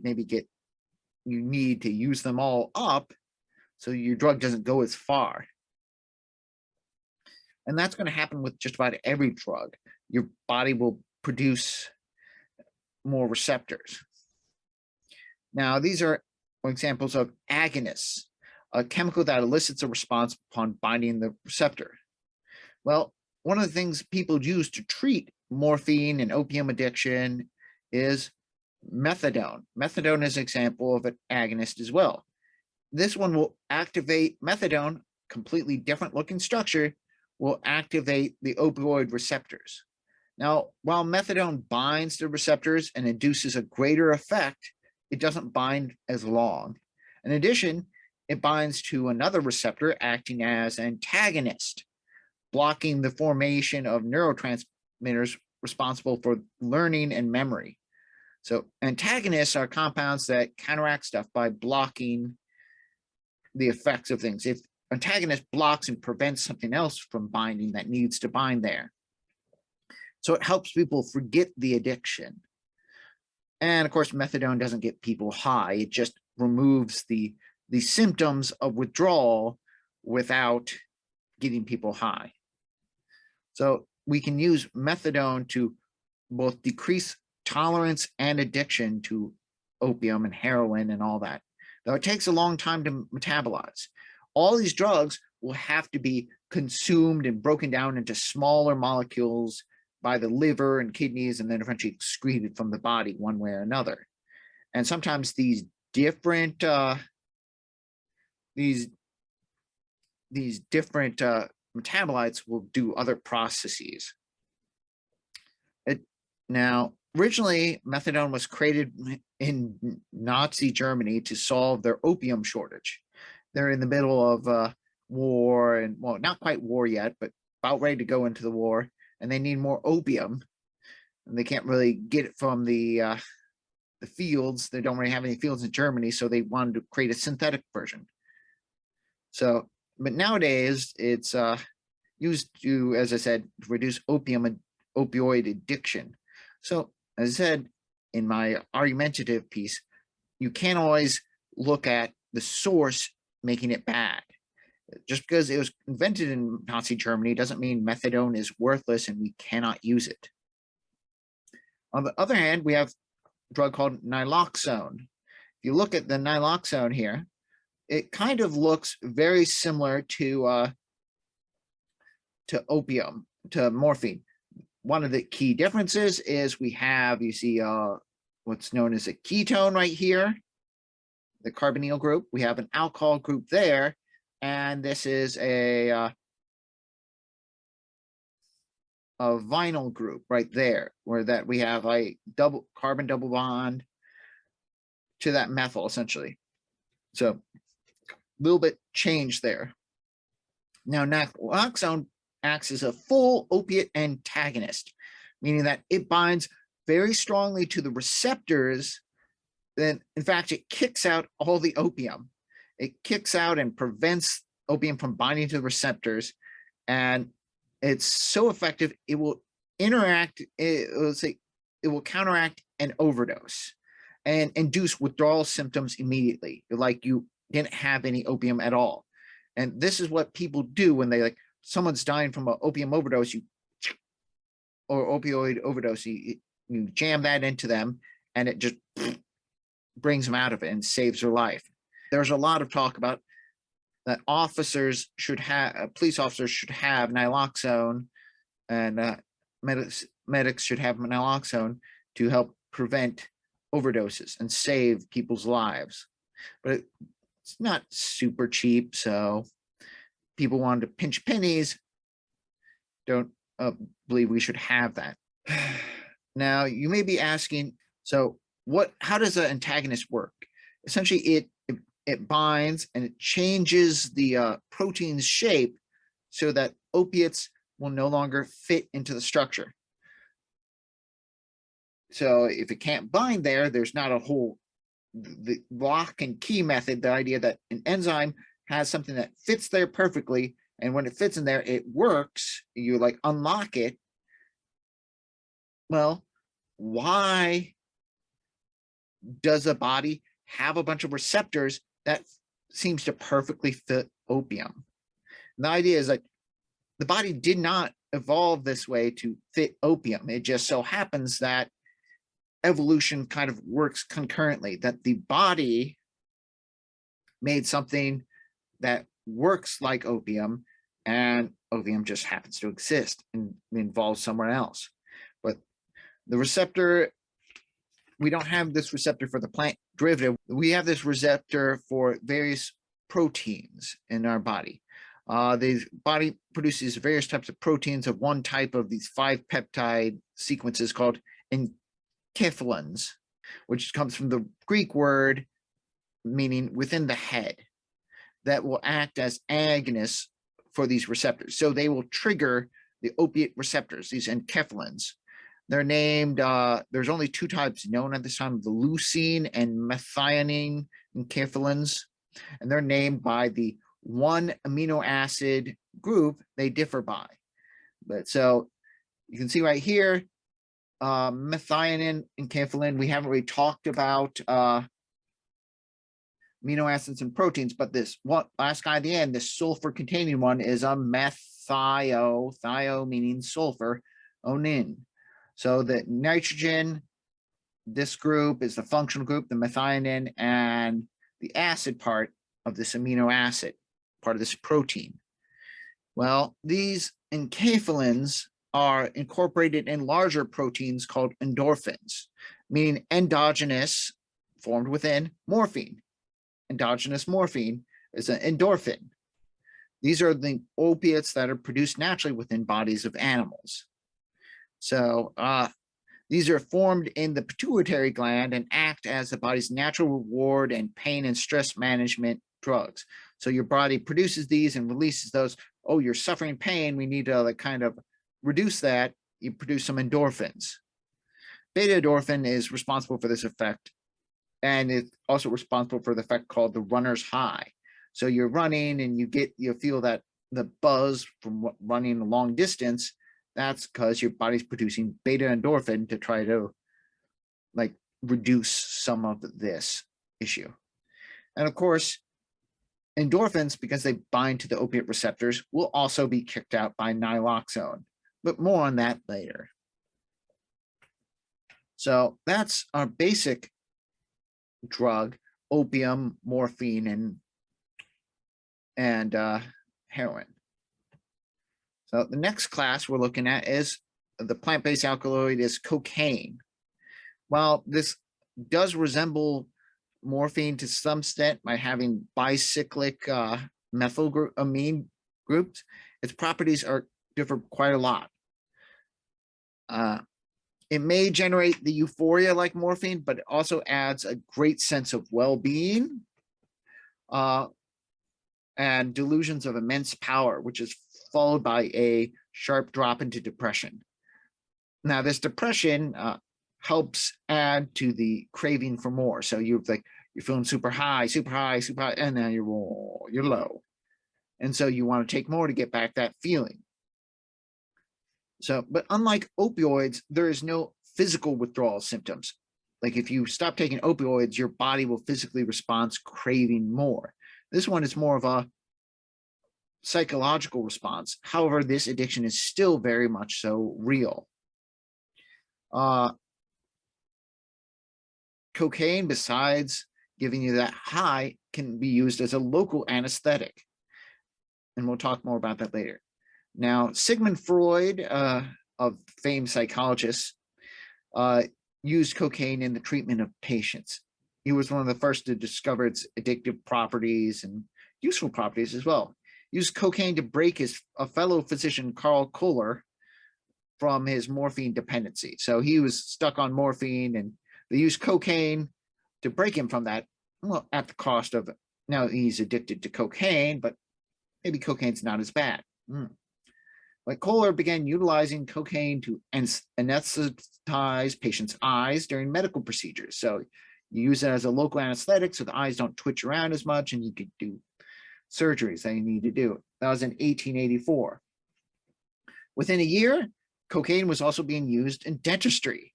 need to use them all up so your drug doesn't go as far. And that's going to happen with just about every drug. Your body will produce more receptors. Now, these are examples of agonists, a chemical that elicits a response upon binding the receptor. Well, one of the things people use to treat morphine and opium addiction is methadone. Methadone is an example of an agonist as well. This one will activate methadone, completely different looking structure, will activate the opioid receptors. Now, while methadone binds the receptors and induces a greater effect, it doesn't bind as long. In addition, it binds to another receptor acting as an antagonist, blocking the formation of neurotransmitters responsible for learning and memory. So antagonists are compounds that counteract stuff by blocking the effects of things. If antagonist blocks and prevents something else from binding that needs to bind there. So it helps people forget the addiction. And of course, methadone doesn't get people high. It just removes the symptoms of withdrawal without getting people high. So we can use methadone to both decrease tolerance and addiction to opium and heroin and all that, though it takes a long time to metabolize. All these drugs will have to be consumed and broken down into smaller molecules by the liver and kidneys, and then eventually excreted from the body one way or another. And sometimes these different metabolites will do other processes. Now, originally, methadone was created in Nazi Germany to solve their opium shortage. They're in the middle of war, and well, not quite war yet, but about ready to go into the war, and they need more opium, and they can't really get it from the fields. They don't really have any fields in Germany, so they wanted to create a synthetic version. So, but nowadays it's used to, as I said, reduce opioid addiction. So, as I said in my argumentative piece, you can't always look at the source making it bad. Just because it was invented in Nazi Germany doesn't mean methadone is worthless and we cannot use it. On the other hand, we have a drug called naloxone. If you look at the naloxone here, it kind of looks very similar to opium, to morphine. One of the key differences is we have, you see what's known as a ketone right here, the carbonyl group. We have an alcohol group there, and this is a vinyl group right there, where that we have a carbon double bond to that methyl, essentially. So a little bit changed there. Now, naloxone acts as a full opiate antagonist, meaning that it binds very strongly to the receptors. Then, in fact, it kicks out all the opium. It kicks out and prevents opium from binding to the receptors, and it's so effective it will interact. It will counteract an overdose and induce withdrawal symptoms immediately, like you didn't have any opium at all. And this is what people do when they someone's dying from an opium overdose, or opioid overdose, you jam that into them, and it just brings them out of it and saves their life. There's a lot of talk about that officers should have, police officers should have naloxone, and medics should have naloxone to help prevent overdoses and save people's lives. But it's not super cheap, so people wanted to pinch pennies. Don't believe we should have that. Now, you may be asking, so how does an antagonist work? Essentially, it binds and it changes the protein's shape so that opiates will no longer fit into the structure. So if it can't bind there, there's not a whole, the lock and key method, the idea that an enzyme has something that fits there perfectly, and when it fits in there, it works, you like unlock it. Well, why does a body have a bunch of receptors that seems to perfectly fit opium? And the idea is that the body did not evolve this way to fit opium. It just so happens that evolution kind of works concurrently, that the body made something that works like opium, and opium just happens to exist and involved somewhere else. But the receptor, we don't have this receptor for the plant derivative. We have this receptor for various proteins in our body. The body produces various types of proteins of one type of these 5 peptide sequences called enkephalins, which comes from the Greek word meaning within the head, that will act as agonists for these receptors. So they will trigger the opiate receptors, these enkephalins. They're named, there's only 2 types known at this time, the leucine and methionine enkephalins, and they're named by the 1 amino acid group they differ by. But so you can see right here, methionine enkephalin, we haven't really talked about amino acids and proteins, but this one last guy at the end, this sulfur containing one, is a thio meaning sulfur, onin. So the nitrogen, this group is the functional group, the methionine, and the acid part of this amino acid, part of this protein. Well, these enkephalins are incorporated in larger proteins called endorphins, meaning endogenous, formed within morphine. Endogenous morphine is an endorphin. These are the opiates that are produced naturally within bodies of animals. So these are formed in the pituitary gland and act as the body's natural reward and pain and stress management drugs. So your body produces these and releases those. Oh, you're suffering pain, we need to like kind of reduce that. You produce some endorphins. Beta endorphin is responsible for this effect, and it's also responsible for the effect called the runner's high. So you're running and you feel that the buzz from running a long distance. That's because your body's producing beta endorphin to try to like reduce some of this issue. And of course, endorphins, because they bind to the opiate receptors, will also be kicked out by naloxone, but more on that later. So that's our basic drug: opium, morphine, and heroin. So the next class we're looking at is the plant-based alkaloid is cocaine. While this does resemble morphine to some extent by having bicyclic methylamine groups, its properties differ quite a lot. It may generate the euphoria like morphine, but it also adds a great sense of well-being and delusions of immense power, which is followed by a sharp drop into depression. Now, this depression helps add to the craving for more. So you're feeling super high, and now you're low. And so you want to take more to get back that feeling. So, but unlike opioids, there is no physical withdrawal symptoms. Like if you stop taking opioids, your body will physically respond craving more. This one is more of a psychological response. However, this addiction is still very much so real. Cocaine, besides giving you that high, can be used as a local anesthetic. And we'll talk more about that later. Now, Sigmund Freud, of famed psychologist, used cocaine in the treatment of patients. He was one of the first to discover its addictive properties and useful properties as well. He used cocaine to break a fellow physician, Carl Kohler, from his morphine dependency. So he was stuck on morphine, and they used cocaine to break him from that, well, at the cost of, now he's addicted to cocaine, but maybe cocaine's not as bad. But Kohler began utilizing cocaine to anesthetize patients' eyes during medical procedures. So you use it as a local anesthetic so the eyes don't twitch around as much, and you could do surgeries that you need to do. That was in 1884. Within a year, cocaine was also being used in dentistry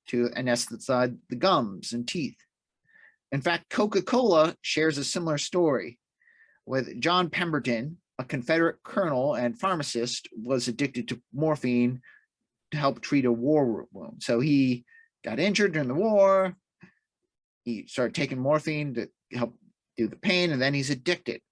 to anesthetize the gums and teeth. In fact, Coca-Cola shares a similar story with John Pemberton, a Confederate colonel and pharmacist, was addicted to morphine to help treat a war wound. So he got injured during the war. He started taking morphine to help do the pain, and then he's addicted.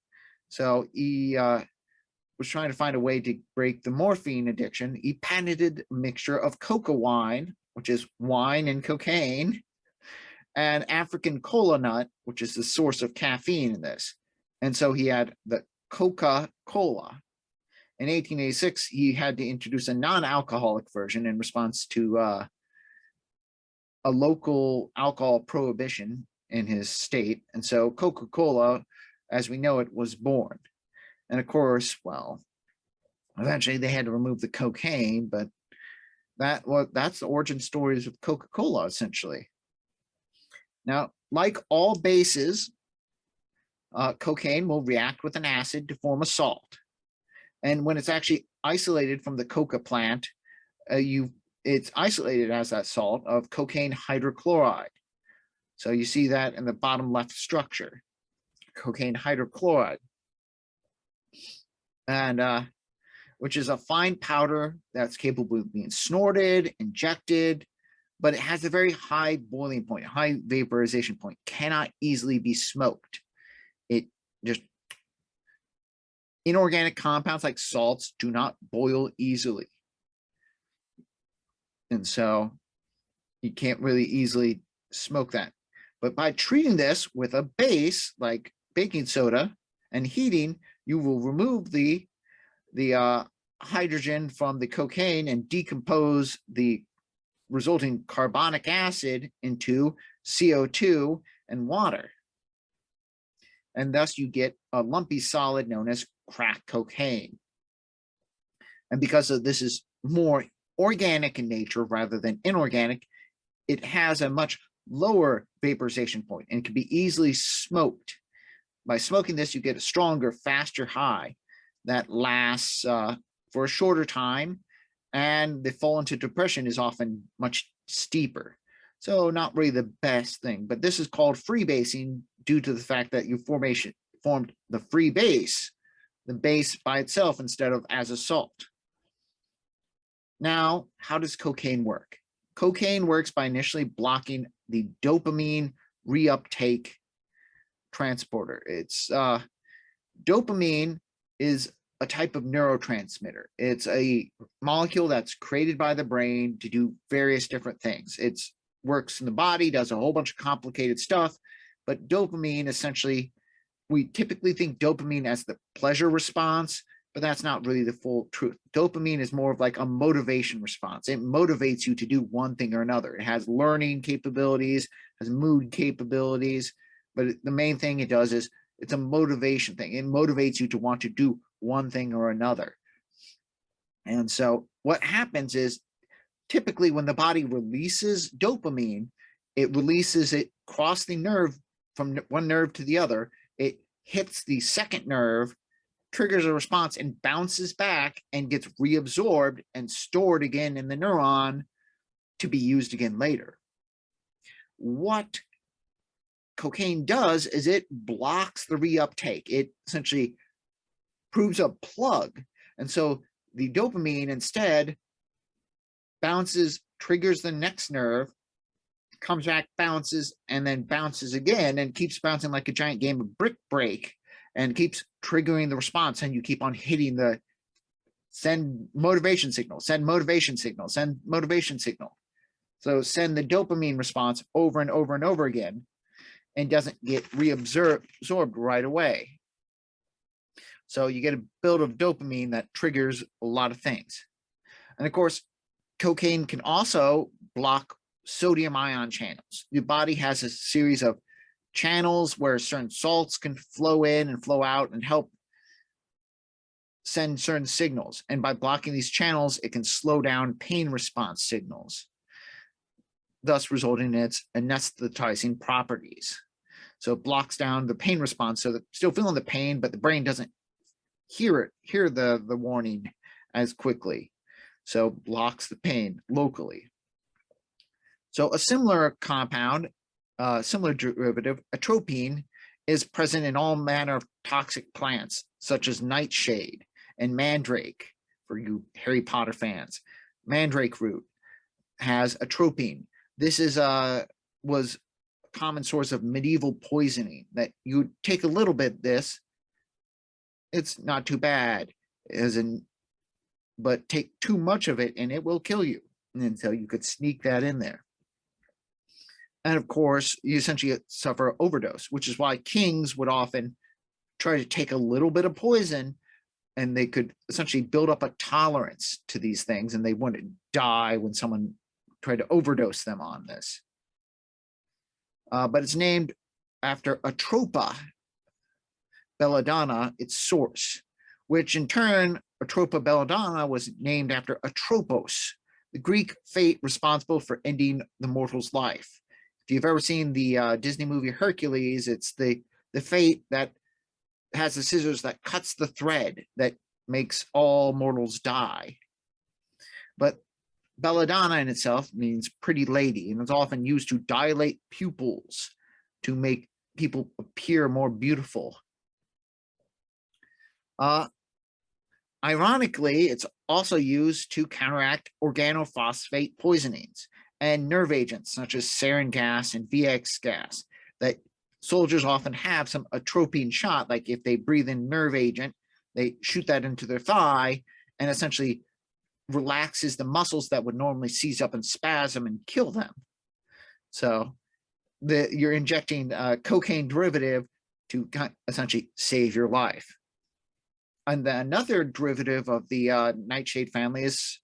So he was trying to find a way to break the morphine addiction. He patented a mixture of coca wine, which is wine and cocaine, and African cola nut, which is the source of caffeine in this. And so he had the Coca-Cola. In 1886, he had to introduce a non-alcoholic version in response to a local alcohol prohibition in his state. And so Coca-Cola, as we know it, was born. And of course, well, eventually they had to remove the cocaine, but that's the origin stories of Coca-Cola, essentially. Now, like all bases, cocaine will react with an acid to form a salt. And when it's actually isolated from the coca plant, it's isolated as that salt of cocaine hydrochloride. So you see that in the bottom left structure, cocaine hydrochloride, and which is a fine powder that's capable of being snorted, injected, but it has a very high boiling point, high vaporization point, cannot easily be smoked. It just, inorganic compounds like salts do not boil easily. And so you can't really easily smoke that. But by treating this with a base like baking soda and heating, you will remove the hydrogen from the cocaine and decompose the resulting carbonic acid into CO2 and water. And thus you get a lumpy solid known as crack cocaine. And because of this is more organic in nature rather than inorganic, it has a much lower vaporization point and can be easily smoked. By smoking this, you get a stronger, faster high that lasts for a shorter time, and the fall into depression is often much steeper. So not really the best thing, but this is called freebasing due to the fact that you formed the free base, the base by itself instead of as a salt. Now, how does cocaine work? Cocaine works by initially blocking the dopamine reuptake transporter. It's dopamine is a type of neurotransmitter. It's a molecule that's created by the brain to do various different things. It works in the body, does a whole bunch of complicated stuff, but dopamine, essentially, we typically think dopamine as the pleasure response, but that's not really the full truth. Dopamine is more of like a motivation response. It motivates you to do one thing or another. It has learning capabilities, has mood capabilities, but the main thing it does is it's a motivation thing. It motivates you to want to do one thing or another. And so what happens is typically when the body releases dopamine, it releases it across the nerve from one nerve to the other. It hits the second nerve, triggers a response, and bounces back and gets reabsorbed and stored again in the neuron to be used again later. What cocaine does is it blocks the reuptake. It essentially proves a plug. And so the dopamine instead bounces, triggers the next nerve, comes back, bounces, and then bounces again, and keeps bouncing like a giant game of brick break, and keeps triggering the response. And you keep on hitting the send motivation signal, send motivation signal, send motivation signal. So send the dopamine response over and over and over again, and doesn't get reabsorbed right away. So you get a build of dopamine that triggers a lot of things. And of course, cocaine can also block sodium ion channels. The body has a series of channels where certain salts can flow in and flow out and help send certain signals. And by blocking these channels, it can slow down pain response signals, thus resulting in its anesthetizing properties. So it blocks down the pain response, so they're still feeling the pain, but the brain doesn't hear the warning as quickly. So blocks the pain locally. So a similar compound, similar derivative, atropine, is present in all manner of toxic plants, such as nightshade and mandrake, for you Harry Potter fans. Mandrake root has atropine. This is was a common source of medieval poisoning, that you take a little bit of this, it's not too bad, but take too much of it and it will kill you. And so you could sneak that in there. And of course, you essentially suffer overdose, which is why kings would often try to take a little bit of poison, and they could essentially build up a tolerance to these things, and they wouldn't die when someone tried to overdose them on this. But it's named after Atropa belladonna, its source, which in turn, Atropa belladonna was named after Atropos, the Greek fate responsible for ending the mortal's life. If you've ever seen the Disney movie Hercules, it's the fate that has the scissors that cuts the thread that makes all mortals die. But belladonna in itself means pretty lady, and it's often used to dilate pupils to make people appear more beautiful. Ironically, it's also used to counteract organophosphate poisonings and nerve agents such as sarin gas and VX gas that soldiers often have some atropine shot. Like if they breathe in nerve agent, they shoot that into their thigh and essentially relaxes the muscles that would normally seize up and spasm and kill them. So you're injecting a cocaine derivative to essentially save your life. And then another derivative of the nightshade family is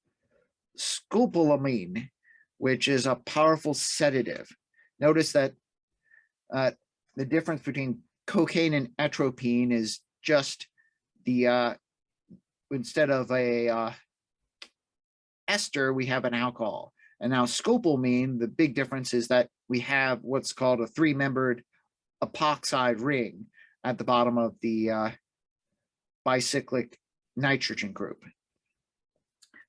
scopolamine, which is a powerful sedative. Notice that the difference between cocaine and atropine is just the, instead of a ester, we have an alcohol. And now scopolamine, the big difference is that we have what's called a three-membered epoxide ring at the bottom of the bicyclic nitrogen group.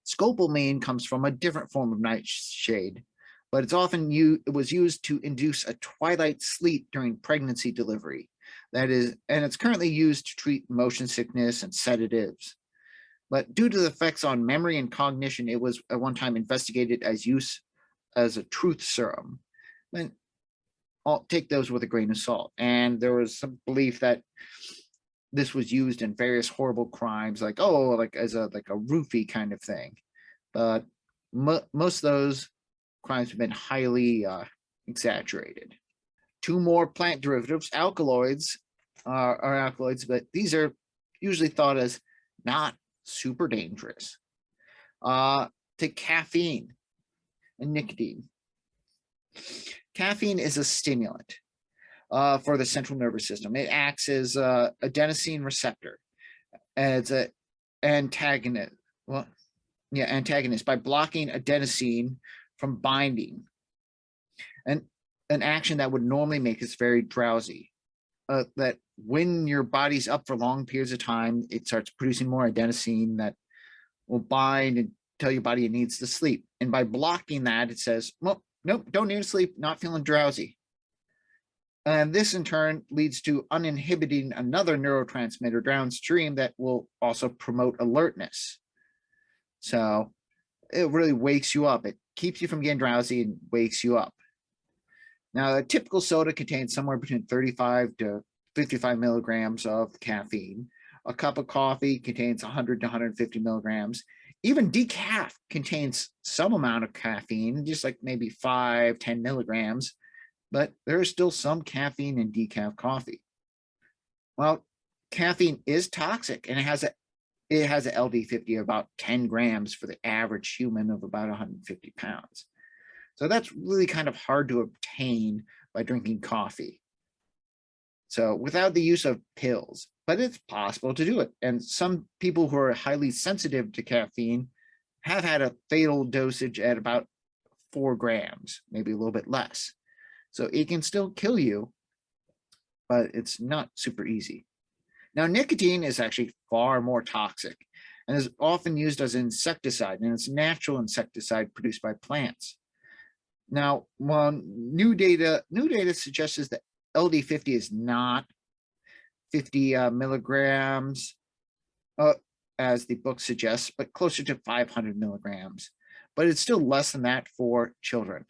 Scopolamine comes from a different form of nightshade, but it's often it was used to induce a twilight sleep during pregnancy delivery. That is, and it's currently used to treat motion sickness and sedatives. But due to the effects on memory and cognition, it was at one time investigated as use as a truth serum. And I'll take those with a grain of salt. And there was some belief that this was used in various horrible crimes, like as a roofie kind of thing. But most of those crimes have been highly exaggerated. Two more plant derivatives, alkaloids, are alkaloids, but these are usually thought as not super dangerous. To caffeine and nicotine. Caffeine is a stimulant for the central nervous system. It acts as an adenosine receptor. It's an antagonist. Well, yeah, antagonist by blocking adenosine from binding, and an action that would normally make us very drowsy. That when your body's up for long periods of time, it starts producing more adenosine that will bind and tell your body it needs to sleep. And by blocking that, it says, well, nope, don't need to sleep, not feeling drowsy. And this in turn leads to uninhibiting another neurotransmitter downstream that will also promote alertness. So it really wakes you up. It keeps you from getting drowsy and wakes you up. Now, a typical soda contains somewhere between 35 to 55 milligrams of caffeine. A cup of coffee contains 100 to 150 milligrams. Even decaf contains some amount of caffeine, just like maybe 5, 10 milligrams. But there is still some caffeine in decaf coffee. Well, caffeine is toxic, and it has an LD50 of about 10 grams for the average human of about 150 pounds. So that's really kind of hard to obtain by drinking coffee. So without the use of pills, but it's possible to do it. And some people who are highly sensitive to caffeine have had a fatal dosage at about 4 grams, maybe a little bit less. So it can still kill you, but it's not super easy. Now, nicotine is actually far more toxic and is often used as an insecticide, and it's a natural insecticide produced by plants. Now, new data suggests that LD50 is not 50 milligrams, as the book suggests, but closer to 500 milligrams. But it's still less than that for children.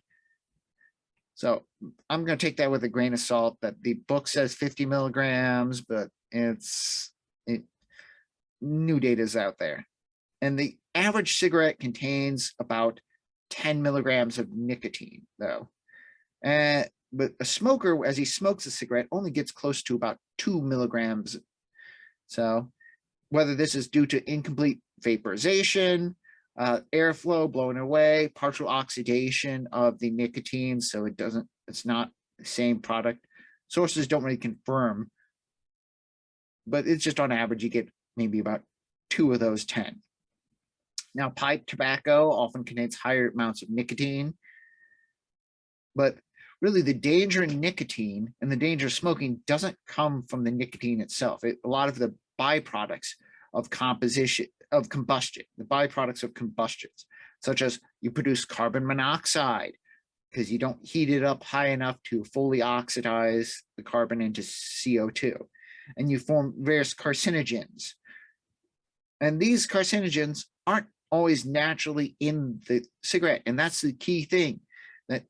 So I'm going to take that with a grain of salt that the book says 50 milligrams, but new data is out there. And the average cigarette contains about 10 milligrams of nicotine, though. But a smoker, as he smokes a cigarette, only gets close to about 2 milligrams. So whether this is due to incomplete vaporization, airflow blowing away, partial oxidation of the nicotine, so it's not the same product. Sources don't really confirm, but it's just on average, you get maybe about 2 of those 10. Now, pipe tobacco often contains higher amounts of nicotine, but really the danger in nicotine and the danger of smoking doesn't come from the nicotine itself. A lot of the byproducts of combustion, such as you produce carbon monoxide because you don't heat it up high enough to fully oxidize the carbon into CO2, and you form various carcinogens. And these carcinogens aren't always naturally in the cigarette, and that's the key thing, that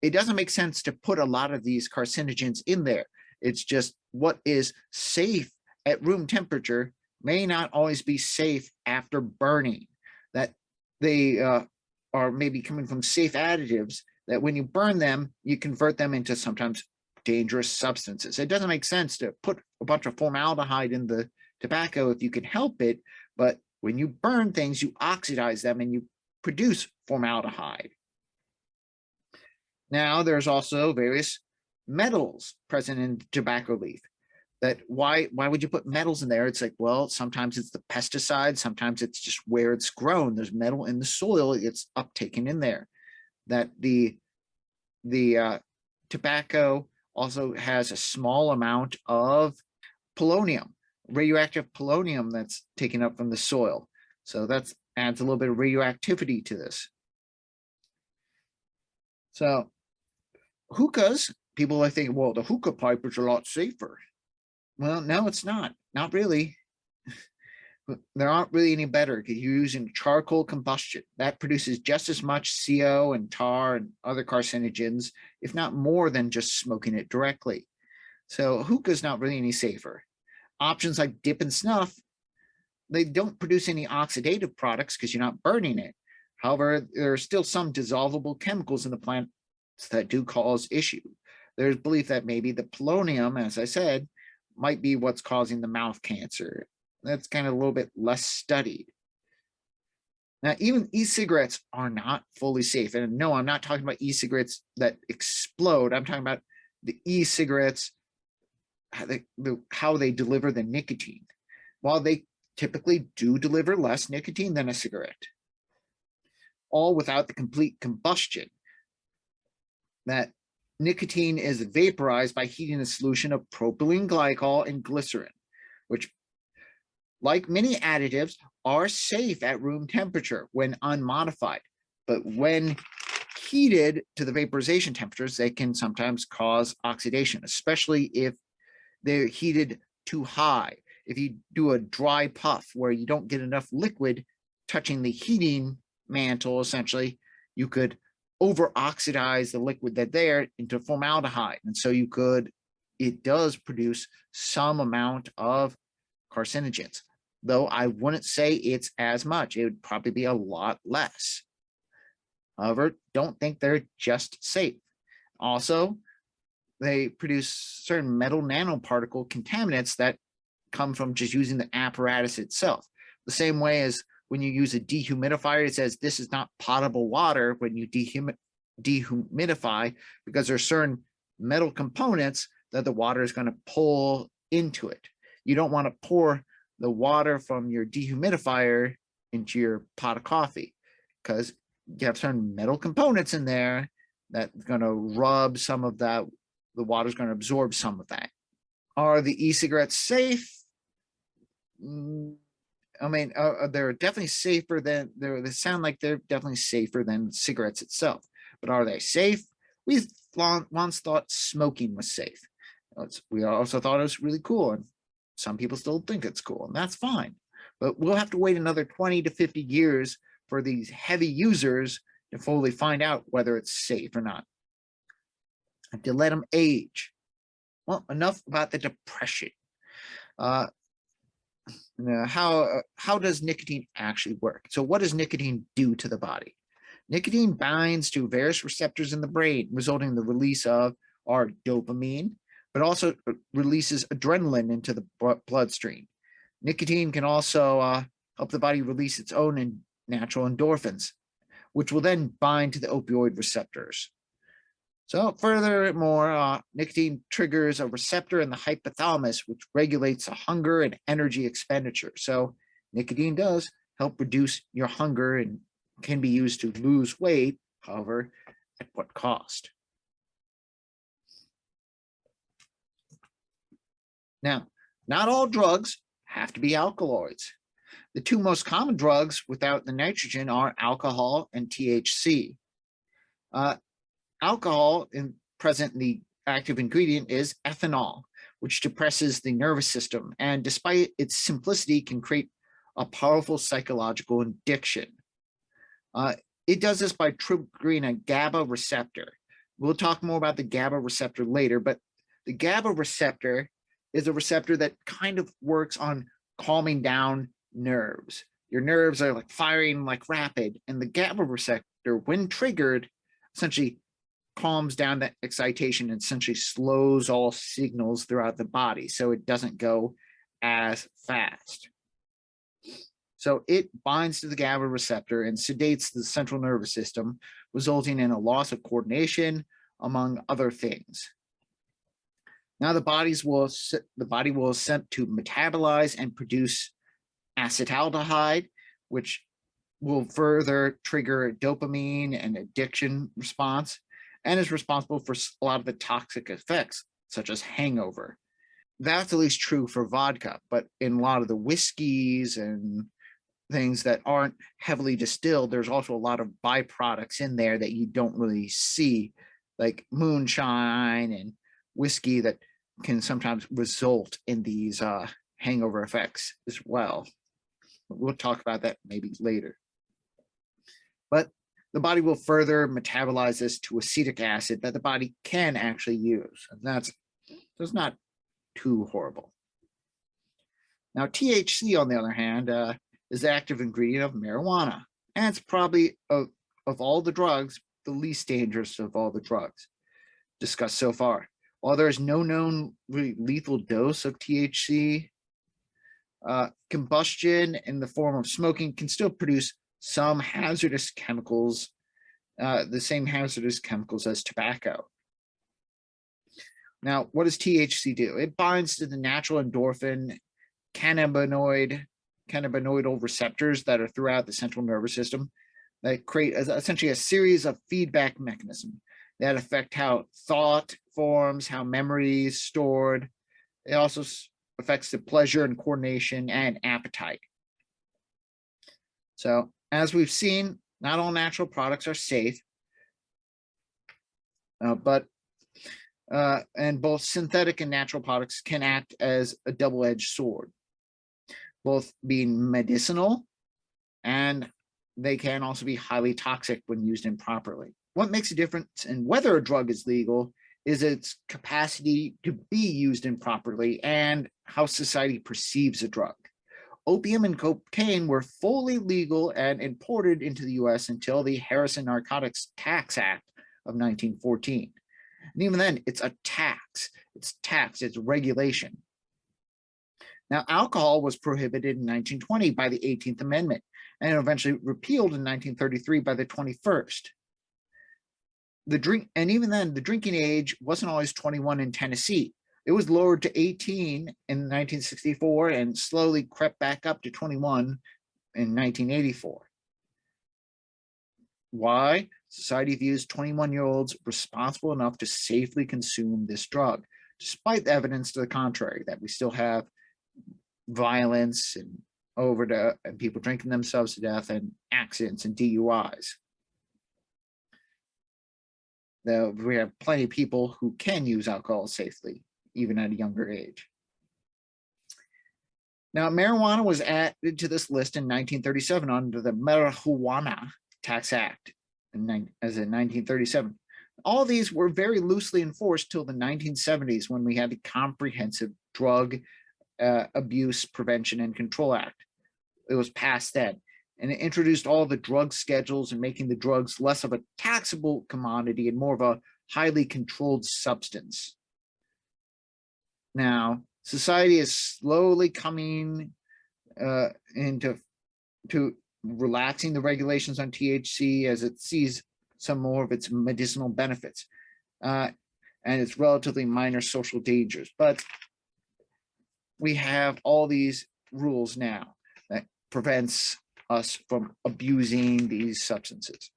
it doesn't make sense to put a lot of these carcinogens in there. It's just what is safe at room temperature may not always be safe after burning, that they are maybe coming from safe additives that when you burn them, you convert them into sometimes dangerous substances. It doesn't make sense to put a bunch of formaldehyde in the tobacco if you can help it, but when you burn things, you oxidize them and you produce formaldehyde. Now, there's also various metals present in tobacco leaf. That why would you put metals in there? It's like, well, sometimes it's the pesticide, sometimes it's just where it's grown. There's metal in the soil, it's uptaken in there. That the tobacco also has a small amount of polonium, radioactive polonium that's taken up from the soil. So that adds a little bit of radioactivity to this. So hookahs, people I think, well, the hookah pipe is a lot safer. Well, no, it's not really. There aren't really any better because you're using charcoal combustion. That produces just as much CO and tar and other carcinogens, if not more than just smoking it directly. So hookah is not really any safer. Options like dip and snuff, they don't produce any oxidative products because you're not burning it. However, there are still some dissolvable chemicals in the plants that do cause issue. There's belief that maybe the polonium, as I said, might be what's causing the mouth cancer. That's kind of a little bit less studied. Now, even e-cigarettes are not fully safe. And no, I'm not talking about e-cigarettes that explode. I'm talking about the e-cigarettes, how they deliver the nicotine. While they typically do deliver less nicotine than a cigarette, all without the complete combustion. That nicotine is vaporized by heating a solution of propylene glycol and glycerin, which, like many additives, are safe at room temperature when unmodified. But when heated to the vaporization temperatures, they can sometimes cause oxidation, especially if they're heated too high. If you do a dry puff where you don't get enough liquid touching the heating mantle, essentially, you could over-oxidize the liquid that's there into formaldehyde. And so it does produce some amount of carcinogens, though I wouldn't say it's as much. It would probably be a lot less. However, don't think they're just safe. Also, they produce certain metal nanoparticle contaminants that come from just using the apparatus itself. The same way as when you use a dehumidifier, it says this is not potable water when you dehumidify, because there are certain metal components that the water is going to pull into it. You don't want to pour the water from your dehumidifier into your pot of coffee, because you have certain metal components in there that's going to rub some of that. The water is going to absorb some of that. Are the e-cigarettes safe? I mean, they're definitely safer than, they sound like they're definitely safer than cigarettes itself. But are they safe? We once thought smoking was safe. We also thought it was really cool, and some people still think it's cool, and that's fine. But we'll have to wait another 20 to 50 years for these heavy users to fully find out whether it's safe or not. And to let them age. Well, enough about the depression. How does nicotine actually work? So what does nicotine do to the body? Nicotine binds to various receptors in the brain, resulting in the release of our dopamine, but also releases adrenaline into the bloodstream. Nicotine can also help the body release its own natural endorphins, which will then bind to the opioid receptors. So furthermore, nicotine triggers a receptor in the hypothalamus, which regulates the hunger and energy expenditure. So nicotine does help reduce your hunger and can be used to lose weight, however, at what cost? Now, not all drugs have to be alkaloids. The two most common drugs without the nitrogen are alcohol and THC. Alcohol present in the active ingredient is ethanol, which depresses the nervous system, and despite its simplicity can create a powerful psychological addiction. It does this by triggering a GABA receptor. We'll talk more about the GABA receptor later, but the GABA receptor is a receptor that kind of works on calming down nerves. Your nerves are like firing like rapid, and the GABA receptor, when triggered, essentially calms down that excitation and essentially slows all signals throughout the body so it doesn't go as fast. So it binds to the GABA receptor and sedates the central nervous system, resulting in a loss of coordination, among other things. Now the body will attempt to metabolize and produce acetaldehyde, which will further trigger dopamine and addiction response, and is responsible for a lot of the toxic effects, such as hangover. That's at least true for vodka, but in a lot of the whiskeys and things that aren't heavily distilled, there's also a lot of byproducts in there that you don't really see, like moonshine and whiskey, that can sometimes result in these hangover effects as well. We'll talk about that maybe later. But the body will further metabolize this to acetic acid that the body can actually use. And that's not too horrible. Now, THC, on the other hand, is the active ingredient of marijuana. And it's probably, of all the drugs, the least dangerous of all the drugs discussed so far. While there is no known really lethal dose of THC, combustion in the form of smoking can still produce some hazardous chemicals, the same hazardous chemicals as tobacco. Now, what does THC do? It binds to the natural endorphin cannabinoidal receptors that are throughout the central nervous system that create essentially a series of feedback mechanisms that affect how thought forms, how memory is stored. It also affects the pleasure and coordination and appetite. So, as we've seen, not all natural products are safe, and both synthetic and natural products can act as a double-edged sword, both being medicinal, and they can also be highly toxic when used improperly. What makes a difference in whether a drug is legal is its capacity to be used improperly and how society perceives a drug. Opium and cocaine were fully legal and imported into the US until the Harrison Narcotics Tax Act of 1914. And even then, it's a tax. It's regulation. Now, alcohol was prohibited in 1920 by the 18th Amendment and eventually repealed in 1933 by the 21st. And even then, the drinking age wasn't always 21 in Tennessee. It was lowered to 18 in 1964 and slowly crept back up to 21 in 1984. Why? Society views 21-year-olds responsible enough to safely consume this drug, despite the evidence to the contrary, that we still have violence and overdose and people drinking themselves to death and accidents and DUIs. Though we have plenty of people who can use alcohol safely, even at a younger age. Now, marijuana was added to this list in 1937 under the Marijuana Tax Act as in 1937. All these were very loosely enforced till the 1970s when we had the Comprehensive Drug Abuse Prevention and Control Act. It was passed then, and it introduced all the drug schedules and making the drugs less of a taxable commodity and more of a highly controlled substance. Now, society is slowly coming into relaxing the regulations on THC as it sees some more of its medicinal benefits and its relatively minor social dangers. But we have all these rules now that prevents us from abusing these substances.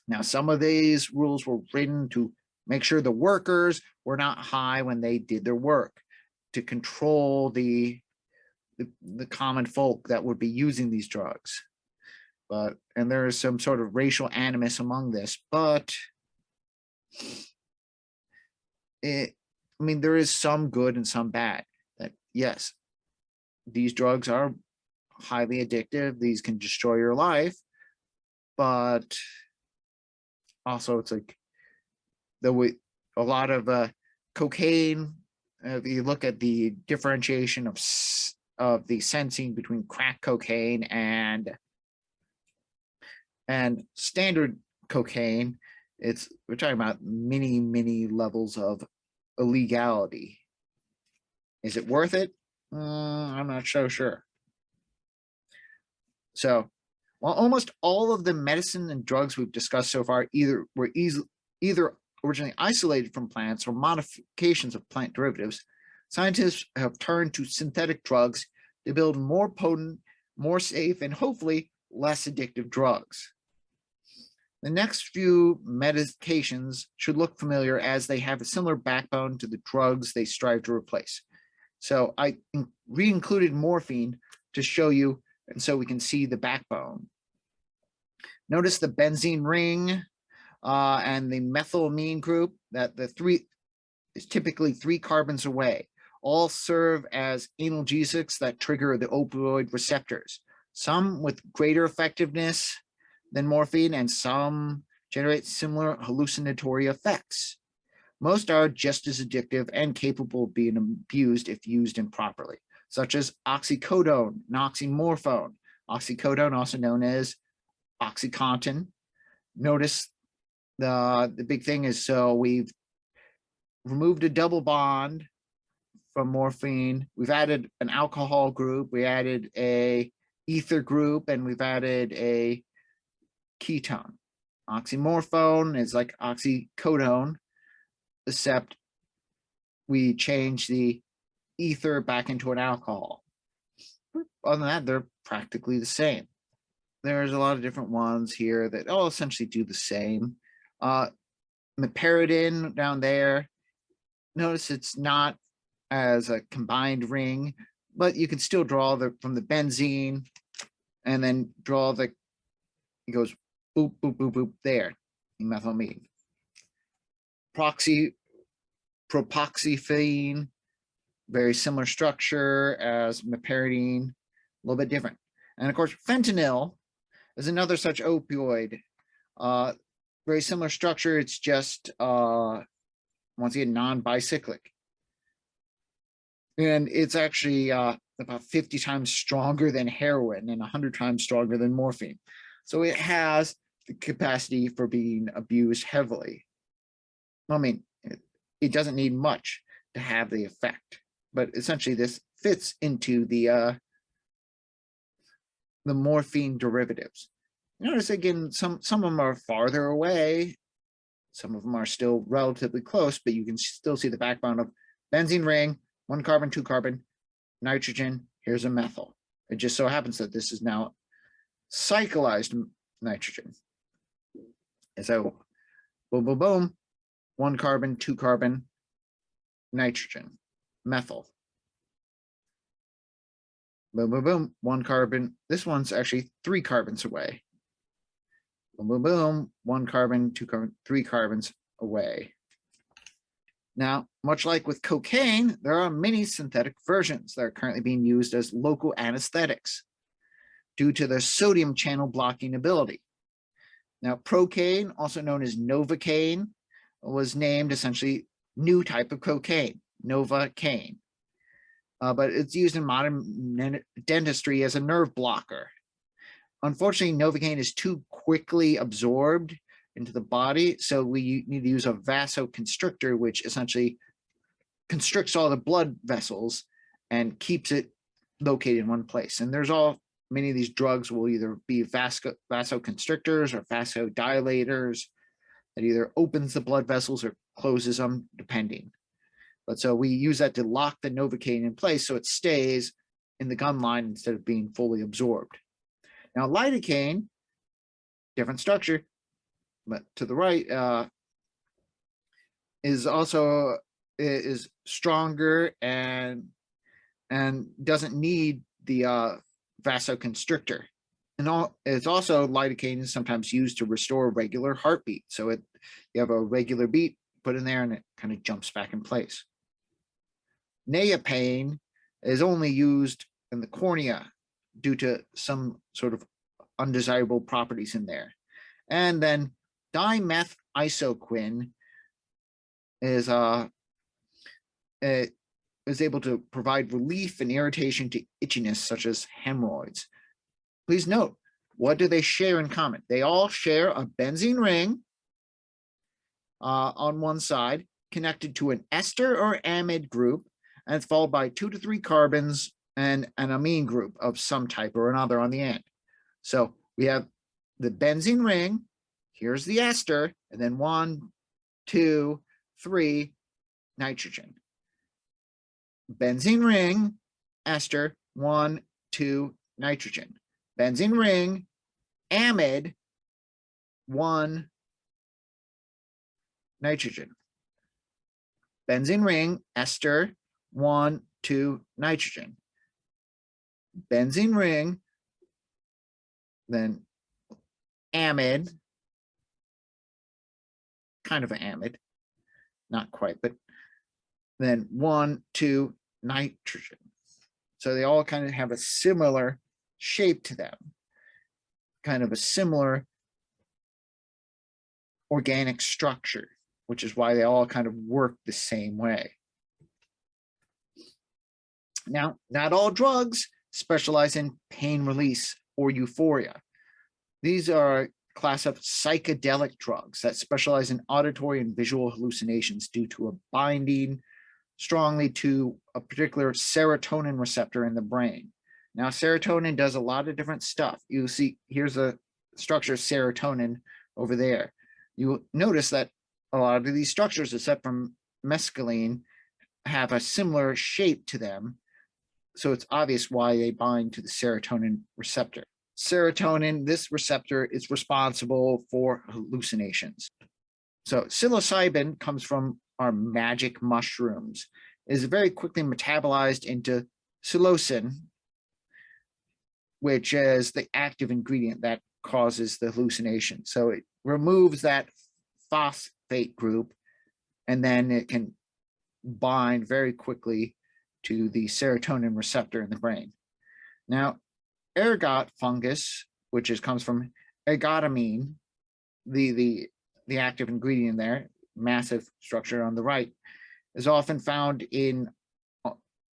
Now, some of these rules were written to make sure the workers were not high when they did their work, to control the common folk that would be using these drugs. And there is some sort of racial animus among this, but there is some good and some bad. That yes, these drugs are highly addictive. These can destroy your life, but also it's like a lot of cocaine. If you look at the differentiation of the sensing between crack cocaine and standard cocaine, we're talking about many levels of illegality. Is it worth it? I'm not so sure. So, while almost all of the medicine and drugs we've discussed so far were either originally isolated from plants or modifications of plant derivatives, scientists have turned to synthetic drugs to build more potent, more safe, and hopefully less addictive drugs. The next few medications should look familiar as they have a similar backbone to the drugs they strive to replace. So I re-included morphine to show you, and so we can see the backbone. Notice the benzene ring and the methylamine group, that the three is typically 3 carbons away. All serve as analgesics that trigger the opioid receptors, some with greater effectiveness than morphine, and some generate similar hallucinatory effects. Most are just as addictive and capable of being abused if used improperly, such as oxycodone and oxymorphone. Oxycodone, also known as OxyContin. Notice the big thing is, so we've removed a double bond from morphine. We've added an alcohol group. We added a ether group, and we've added a ketone. Oxymorphone is like oxycodone, except we change the ether back into an alcohol. Other than that, they're practically the same. There's a lot of different ones here that all essentially do the same. Meperidine down there, notice it's not as a combined ring, but you can still draw from the benzene and then draw it goes boop, boop, boop, boop there, methylamine. Propoxyphene, very similar structure as meperidine, a little bit different. And of course, fentanyl is another such opioid. Very similar structure. It's just, once again, non-bicyclic. And it's actually about 50 times stronger than heroin and 100 times stronger than morphine. So it has the capacity for being abused heavily. I mean, it doesn't need much to have the effect, but essentially this fits into the morphine derivatives. Notice again, some of them are farther away. Some of them are still relatively close, but you can still see the backbone of benzene ring, 1 carbon, 2 carbon, nitrogen, here's a methyl. It just so happens that this is now cyclized nitrogen. And so, boom, boom, boom, 1 carbon, 2 carbon, nitrogen, methyl. Boom, boom, boom, 1 carbon. This one's actually 3 carbons away. Boom, boom, boom, 1 carbon, 2 carbon, 3 carbons away. Now, much like with cocaine, there are many synthetic versions that are currently being used as local anesthetics due to their sodium channel blocking ability. Now, procaine, also known as Novocaine, was named essentially new type of cocaine, Novocaine. But it's used in modern dentistry as a nerve blocker. Unfortunately, Novocaine is too quickly absorbed into the body, so we need to use a vasoconstrictor, which essentially constricts all the blood vessels and keeps it located in one place. And many of these drugs will either be vasoconstrictors or vasodilators that either opens the blood vessels or closes them, depending. But so we use that to lock the Novocaine in place so it stays in the gum line instead of being fully absorbed. Now, lidocaine, different structure, but to the right, is also stronger and doesn't need the vasoconstrictor. And it's also, lidocaine is sometimes used to restore regular heartbeat. So you have a regular beat, put in there, and it kind of jumps back in place. Neopain is only used in the cornea due to some sort of undesirable properties in there. And then dimethisoquine is able to provide relief and irritation to itchiness, such as hemorrhoids. Please note, what do they share in common? They all share a benzene ring on one side, connected to an ester or amide group, and it's followed by 2 to 3 carbons and an amine group of some type or another on the end. So we have the benzene ring, here's the ester, and then 1, 2, 3, nitrogen. Benzene ring, ester, 1, 2, nitrogen. Benzene ring, amide, 1, nitrogen. Benzene ring, ester, 1, 2, nitrogen. Benzene ring, then amide, kind of an amide, not quite, but then 1, 2, nitrogen. So they all kind of have a similar shape to them, kind of a similar organic structure, which is why they all kind of work the same way. Now, not all drugs specialize in pain release or euphoria. These are a class of psychedelic drugs that specialize in auditory and visual hallucinations due to a binding strongly to a particular serotonin receptor in the brain. Now, serotonin does a lot of different stuff. You see, here's a structure of serotonin over there. You notice that a lot of these structures, except from mescaline, have a similar shape to them. So it's obvious why they bind to the serotonin receptor. Serotonin, this receptor, is responsible for hallucinations. So psilocybin comes from our magic mushrooms. It is very quickly metabolized into psilocin, which is the active ingredient that causes the hallucination. So it removes that phosphate group, and then it can bind very quickly to the serotonin receptor in the brain. Now, ergot fungus, which comes from ergotamine, the active ingredient there, massive structure on the right, is often found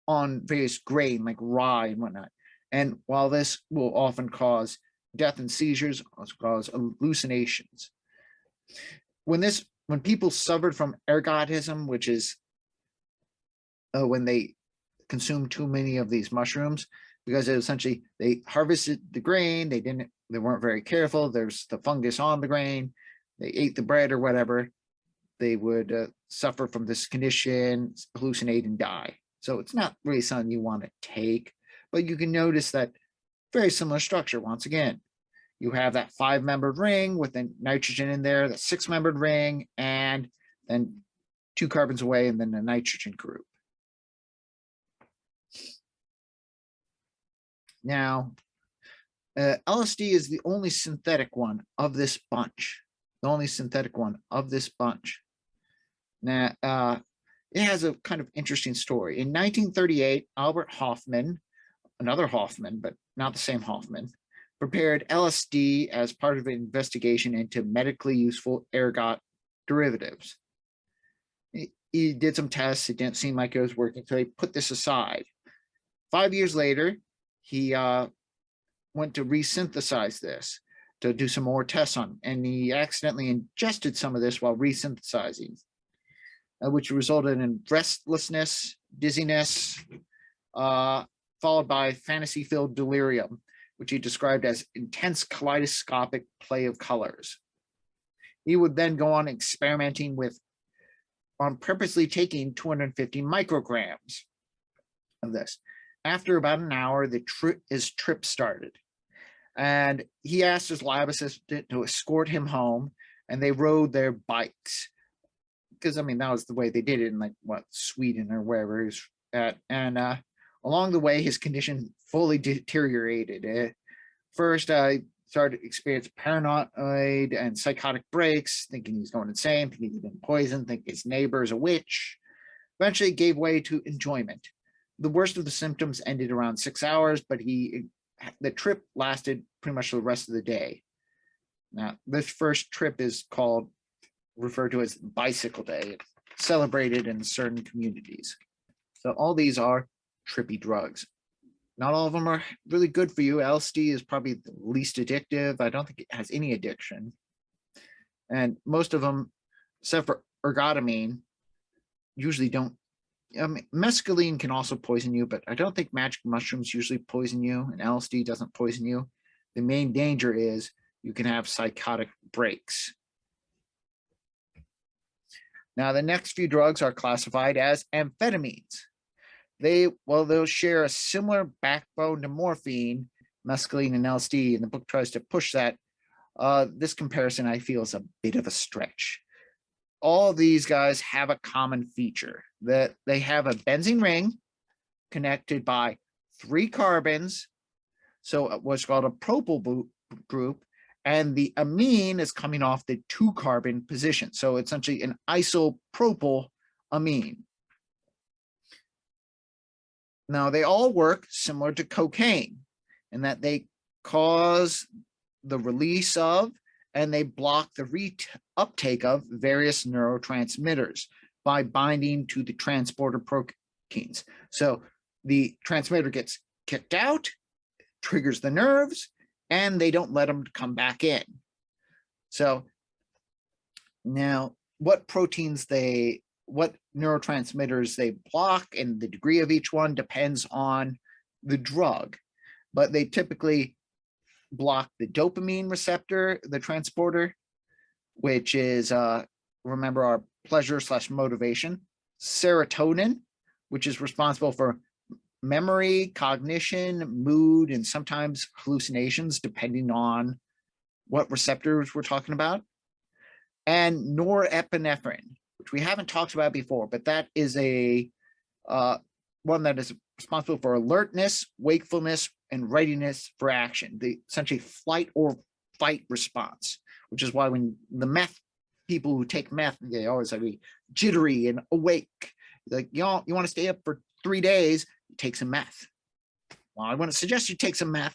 on various grain like rye and whatnot. And while this will often cause death and seizures, also cause hallucinations. When people suffered from ergotism, which is when they consume too many of these mushrooms, because essentially they harvested the grain, they weren't very careful, there's the fungus on the grain, they ate the bread or whatever, they would suffer from this condition, hallucinate, and die. So it's not really something you want to take, but you can notice that very similar structure. Once again, you have that 5-membered ring with the nitrogen in there, the 6-membered ring, and then 2 carbons away, and then the nitrogen group. Now, LSD is the only synthetic one of this bunch. The only synthetic one of this bunch. Now, it has a kind of interesting story. In 1938, Albert Hofmann, another Hofmann, but not the same Hofmann, prepared LSD as part of an investigation into medically useful ergot derivatives. He did some tests. It didn't seem like it was working, so he put this aside. 5 years later, he went to resynthesize this to do some more tests on, and he accidentally ingested some of this while resynthesizing, which resulted in restlessness, dizziness, followed by fantasy-filled delirium, which he described as intense kaleidoscopic play of colors. He would then go on experimenting on purposely taking 250 micrograms of this. After about an hour, his trip started. And he asked his lab assistant to escort him home, and they rode their bikes. Because, I mean, that was the way they did it in, like, Sweden or wherever he was at. And along the way, his condition fully deteriorated. First, started to experience paranoid and psychotic breaks, thinking he's going insane, thinking he's been poisoned, thinking his neighbor is a witch. Eventually gave way to enjoyment. The worst of the symptoms ended around 6 hours, but the trip lasted pretty much the rest of the day. Now, this first trip is referred to as Bicycle Day. It's celebrated in certain communities. So all these are trippy drugs. Not all of them are really good for you. LSD is probably the least addictive. I don't think it has any addiction. And most of them, except for ergotamine, usually don't. I mean, mescaline can also poison you, but I don't think magic mushrooms usually poison you, and LSD doesn't poison you. The main danger is you can have psychotic breaks. Now, the next few drugs are classified as amphetamines. They'll share a similar backbone to morphine, mescaline, and LSD, and the book tries to push that. This comparison, I feel, is a bit of a stretch. All of these guys have a common feature, that they have a benzene ring connected by 3 carbons, so what's called a propyl group, and the amine is coming off the 2-carbon position, so essentially an isopropyl amine. Now, they all work similar to cocaine in that they cause the release of and they block the uptake of various neurotransmitters by binding to the transporter proteins. So the transmitter gets kicked out, triggers the nerves, and they don't let them come back in. So now what neurotransmitters they block and the degree of each one depends on the drug, but they typically block the dopamine receptor, the transporter, which is, remember, our pleasure/motivation, serotonin, which is responsible for memory, cognition, mood, and sometimes hallucinations, depending on what receptors we're talking about, and norepinephrine, which we haven't talked about before, but that is a one that is responsible for alertness, wakefulness, and readiness for action, the essentially flight or fight response, which is why when the meth people who take meth, they always have be jittery and awake. Like, you want to stay up for 3 days, take some meth. Well, I want to suggest you take some meth.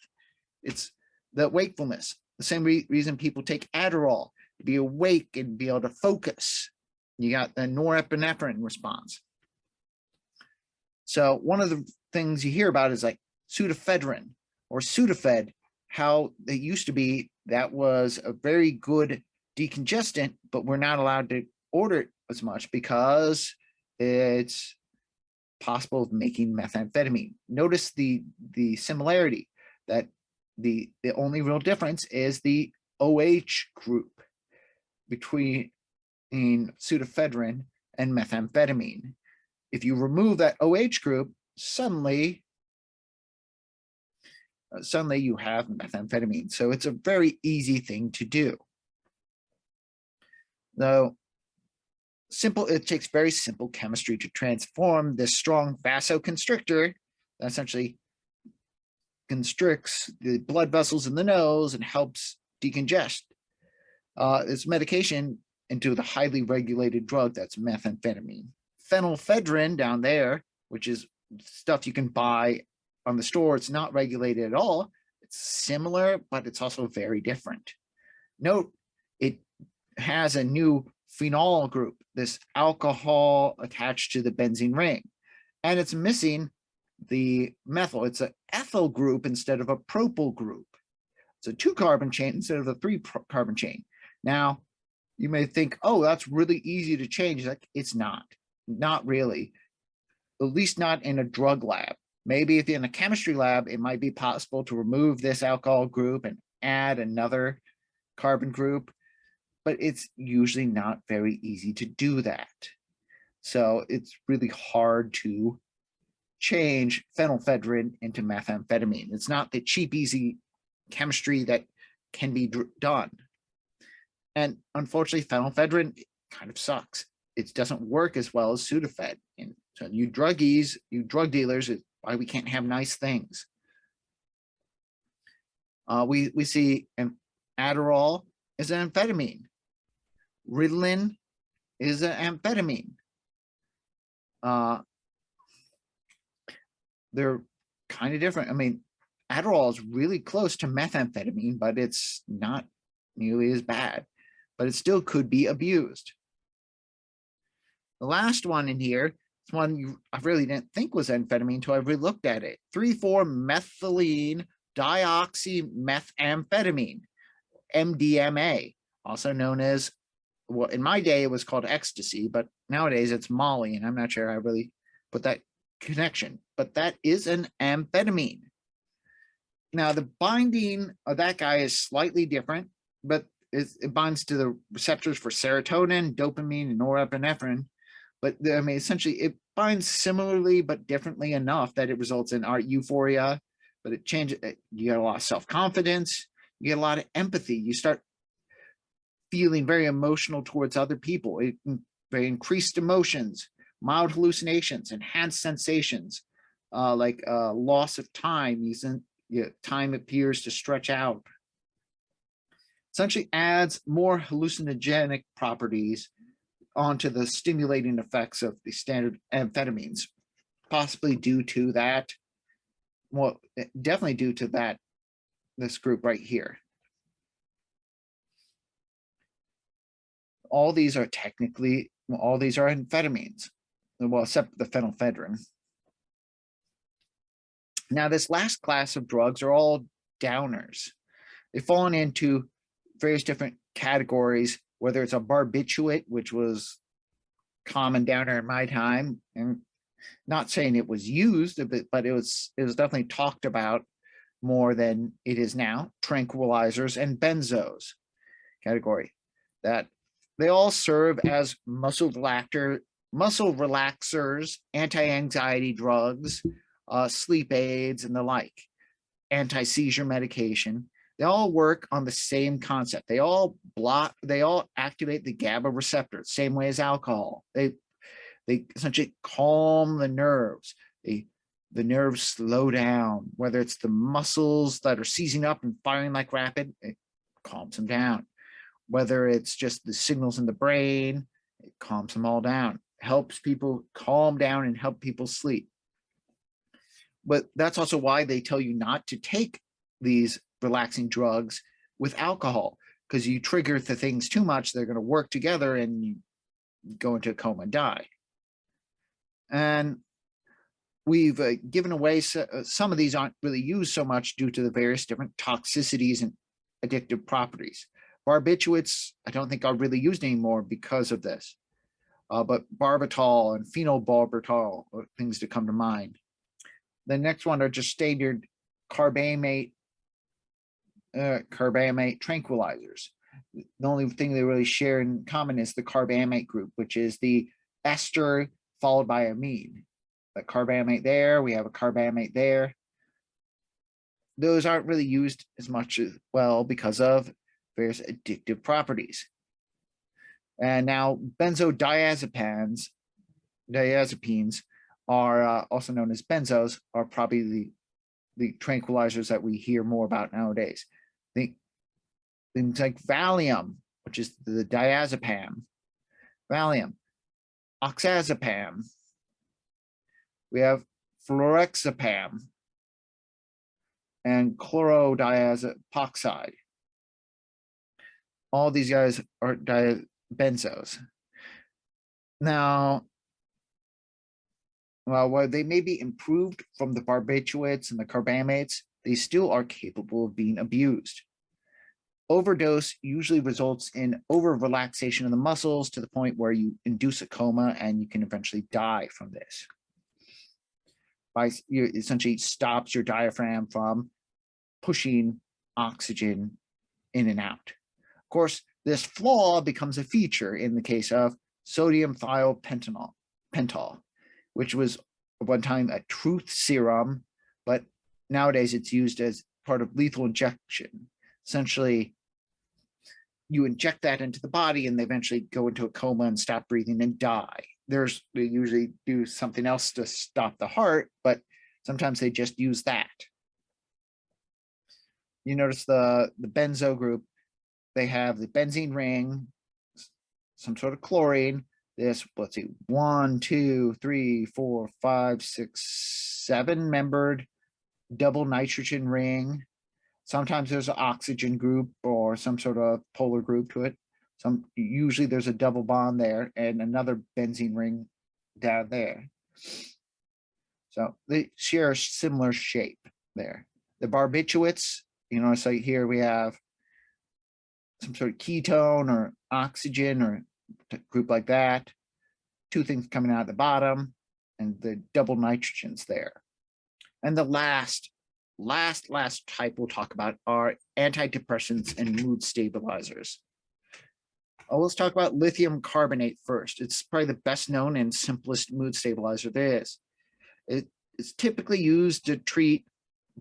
It's the wakefulness. The same reason people take Adderall, to be awake and be able to focus. You got the norepinephrine response. So one of the things you hear about is like pseudoephedrine or Sudafed, how they used to be, that was a very good decongestant, but we're not allowed to order it as much because it's possible of making methamphetamine. Notice the similarity, that the only real difference is the OH group between pseudoephedrine and methamphetamine. If you remove that OH group, suddenly you have methamphetamine. So it's a very easy thing to do. Though it takes very simple chemistry to transform this strong vasoconstrictor that essentially constricts the blood vessels in the nose and helps decongest this medication into the highly regulated drug that's methamphetamine. Phenylphedrine down there, which is stuff you can buy on the store, it's not regulated at all. It's similar, but it's also very different. Note, it has a new phenol group, this alcohol attached to the benzene ring, and it's missing the methyl. It's an ethyl group instead of a propyl group. It's a 2-carbon chain instead of a 3-carbon chain. Now, you may think, oh, that's really easy to change. Like, it's not really, at least not in a drug lab. Maybe if you're in a chemistry lab, it might be possible to remove this alcohol group and add another carbon group, but it's usually not very easy to do that. So it's really hard to change phenylphedrine into methamphetamine. It's not the cheap, easy chemistry that can be done. And unfortunately, phenylphedrine kind of sucks. It doesn't work as well as Sudafed. And so you druggies, you drug dealers, it's why we can't have nice things. We see Adderall is an amphetamine. Ritalin is an amphetamine. They're kind of different. I mean, Adderall is really close to methamphetamine, but it's not nearly as bad, but it still could be abused. The last one in here is one I really didn't think was amphetamine until I really looked at it. 3,4-methylene dioxymethamphetamine, MDMA, also known as, well, in my day it was called ecstasy, but nowadays it's Molly, and I'm not sure I really put that connection, but that is an amphetamine. Now, the binding of that guy is slightly different, but it binds to the receptors for serotonin, dopamine, and norepinephrine. But I mean, essentially, it binds similarly but differently enough that it results in our euphoria. But it changes. You get a lot of self-confidence. You get a lot of empathy. You start feeling very emotional towards other people. Very increased emotions, mild hallucinations, enhanced sensations, like loss of time. Time appears to stretch out. Essentially adds more hallucinogenic properties onto the stimulating effects of the standard amphetamines, possibly due to that, well, definitely due to that, this group right here. All these are technically, well, all these are amphetamines, well, except the phenylphedrine. Now, this last class of drugs are all downers. They've fallen into various different categories, whether it's a barbiturate, which was common downer in my time, and not saying it was used, but it was definitely talked about more than it is now. Tranquilizers and benzos category, that they all serve as muscle relaxers, anti-anxiety drugs, sleep aids, and the like, anti-seizure medication. They all work on the same concept. They all activate the GABA receptor, same way as alcohol. They essentially calm the nerves. The nerves slow down, whether it's the muscles that are seizing up and firing like rapid, it calms them down. Whether it's just the signals in the brain, it calms them all down, helps people calm down and help people sleep. But that's also why they tell you not to take these relaxing drugs with alcohol, because you trigger the things too much, they're going to work together and you go into a coma and die. And we've given away, some of these aren't really used so much due to the various different toxicities and addictive properties. Barbiturates, I don't think are really used anymore because of this. But barbital and phenobarbital are things to come to mind. The next one are just standard carbamate tranquilizers. The only thing they really share in common is the carbamate group, which is the ester followed by amine. A carbamate there, we have a carbamate there. Those aren't really used as much as well because of various addictive properties. And now benzodiazepines are also known as benzos, are probably the tranquilizers that we hear more about nowadays. Things like Valium, which is the diazepam, Valium, oxazepam. We have fluoxazepam and chlorodiazepoxide. All these guys are benzos. Now, while they may be improved from the barbiturates and the carbamates, they still are capable of being abused. Overdose usually results in over-relaxation of the muscles to the point where you induce a coma and you can eventually die from this. It essentially stops your diaphragm from pushing oxygen in and out. Of course, this flaw becomes a feature in the case of sodium thiopental, which was at one time a truth serum, but nowadays it's used as part of lethal injection. Essentially, you inject that into the body and they eventually go into a coma and stop breathing and die. They usually do something else to stop the heart, but sometimes they just use that. You notice the benzo group, they have the benzene ring, some sort of chlorine, this, let's see, 1, 2, 3, 4, 5, 6, 7 membered double nitrogen ring. Sometimes there's an oxygen group or some sort of polar group to it. Usually there's a double bond there and another benzene ring down there. So they share a similar shape there. The barbiturates, so here we have some sort of ketone or oxygen or group like that. Two things coming out at the bottom and the double nitrogens there. And the last type we'll talk about are antidepressants and mood stabilizers. Let's talk about lithium carbonate first. It's probably the best known and simplest mood stabilizer there is. It's typically used to treat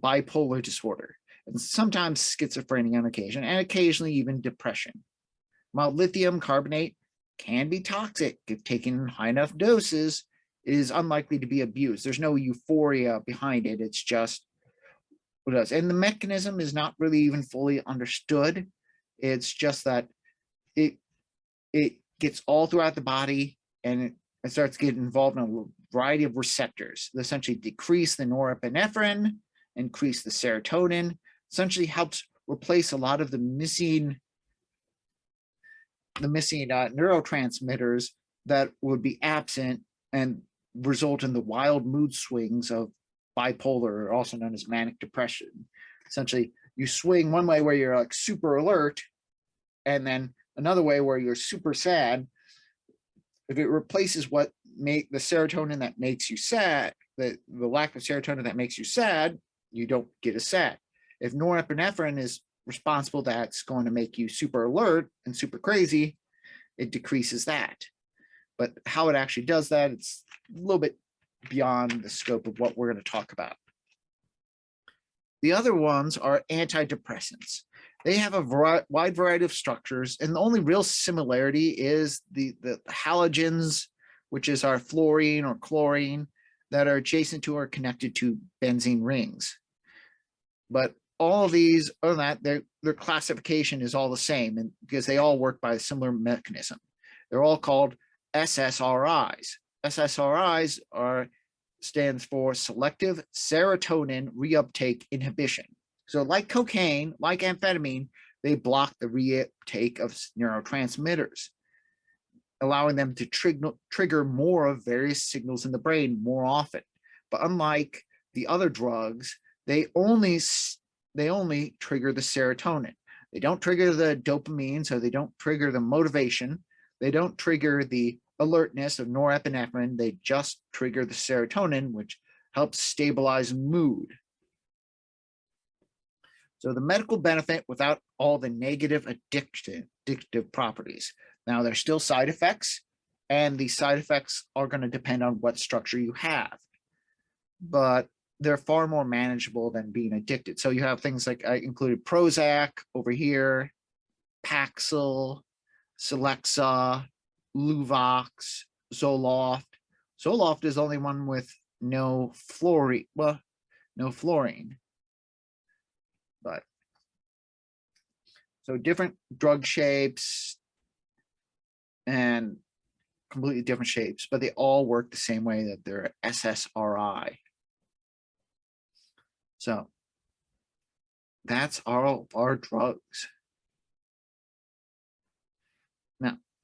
bipolar disorder and sometimes schizophrenia on occasion, and occasionally even depression. While lithium carbonate can be toxic if taken in high enough doses, it is unlikely to be abused. There's no euphoria behind it. It's just what it does. And the mechanism is not really even fully understood. It's just that it gets all throughout the body and it starts getting involved in a variety of receptors that essentially decrease the norepinephrine, increase the serotonin, essentially helps replace a lot of the missing neurotransmitters that would be absent and result in the wild mood swings of bipolar, also known as manic depression. Essentially, you swing one way where you're like super alert, and then another way where you're super sad. If it replaces what make the serotonin that makes you sad, the lack of serotonin that makes you sad, you don't get as sad. If norepinephrine is responsible, that's going to make you super alert and super crazy, it decreases that. But how it actually does that, it's a little bit beyond the scope of what we're going to talk about. The other ones are antidepressants. They have a wide variety of structures, and the only real similarity is the halogens, which is our fluorine or chlorine, that are adjacent to or connected to benzene rings. But all of these, other than that, their classification is all the same, and because they all work by a similar mechanism. They're all called SSRIs. SSRIs stands for selective serotonin reuptake inhibition. So like cocaine, like amphetamine, they block the reuptake of neurotransmitters, allowing them to trigger more of various signals in the brain more often. But unlike the other drugs, they only trigger the serotonin. They don't trigger the dopamine, so they don't trigger the motivation. They don't trigger the alertness of norepinephrine. They just trigger the serotonin, which helps stabilize mood. So the medical benefit without all the negative addictive properties. Now, there's still side effects. and the side effects are going to depend on what structure you have. But they're far more manageable than being addicted. So you have things like I included Prozac over here, Paxil, Celexa, Luvox, Zoloft. Zoloft is the only one with no fluorine. Well, no fluorine. But so different drug shapes and completely different shapes, but they all work the same way, that they're SSRI. So that's all our drugs.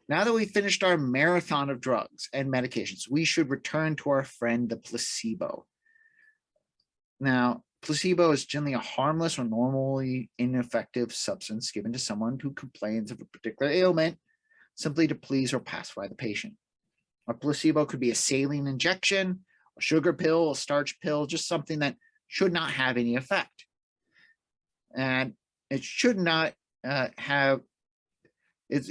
Now that we've finished our marathon of drugs and medications, we should return to our friend, the placebo. Now, placebo is generally a harmless or normally ineffective substance given to someone who complains of a particular ailment simply to please or pacify the patient. A placebo could be a saline injection, a sugar pill, a starch pill, just something that should not have any effect. And it should not it's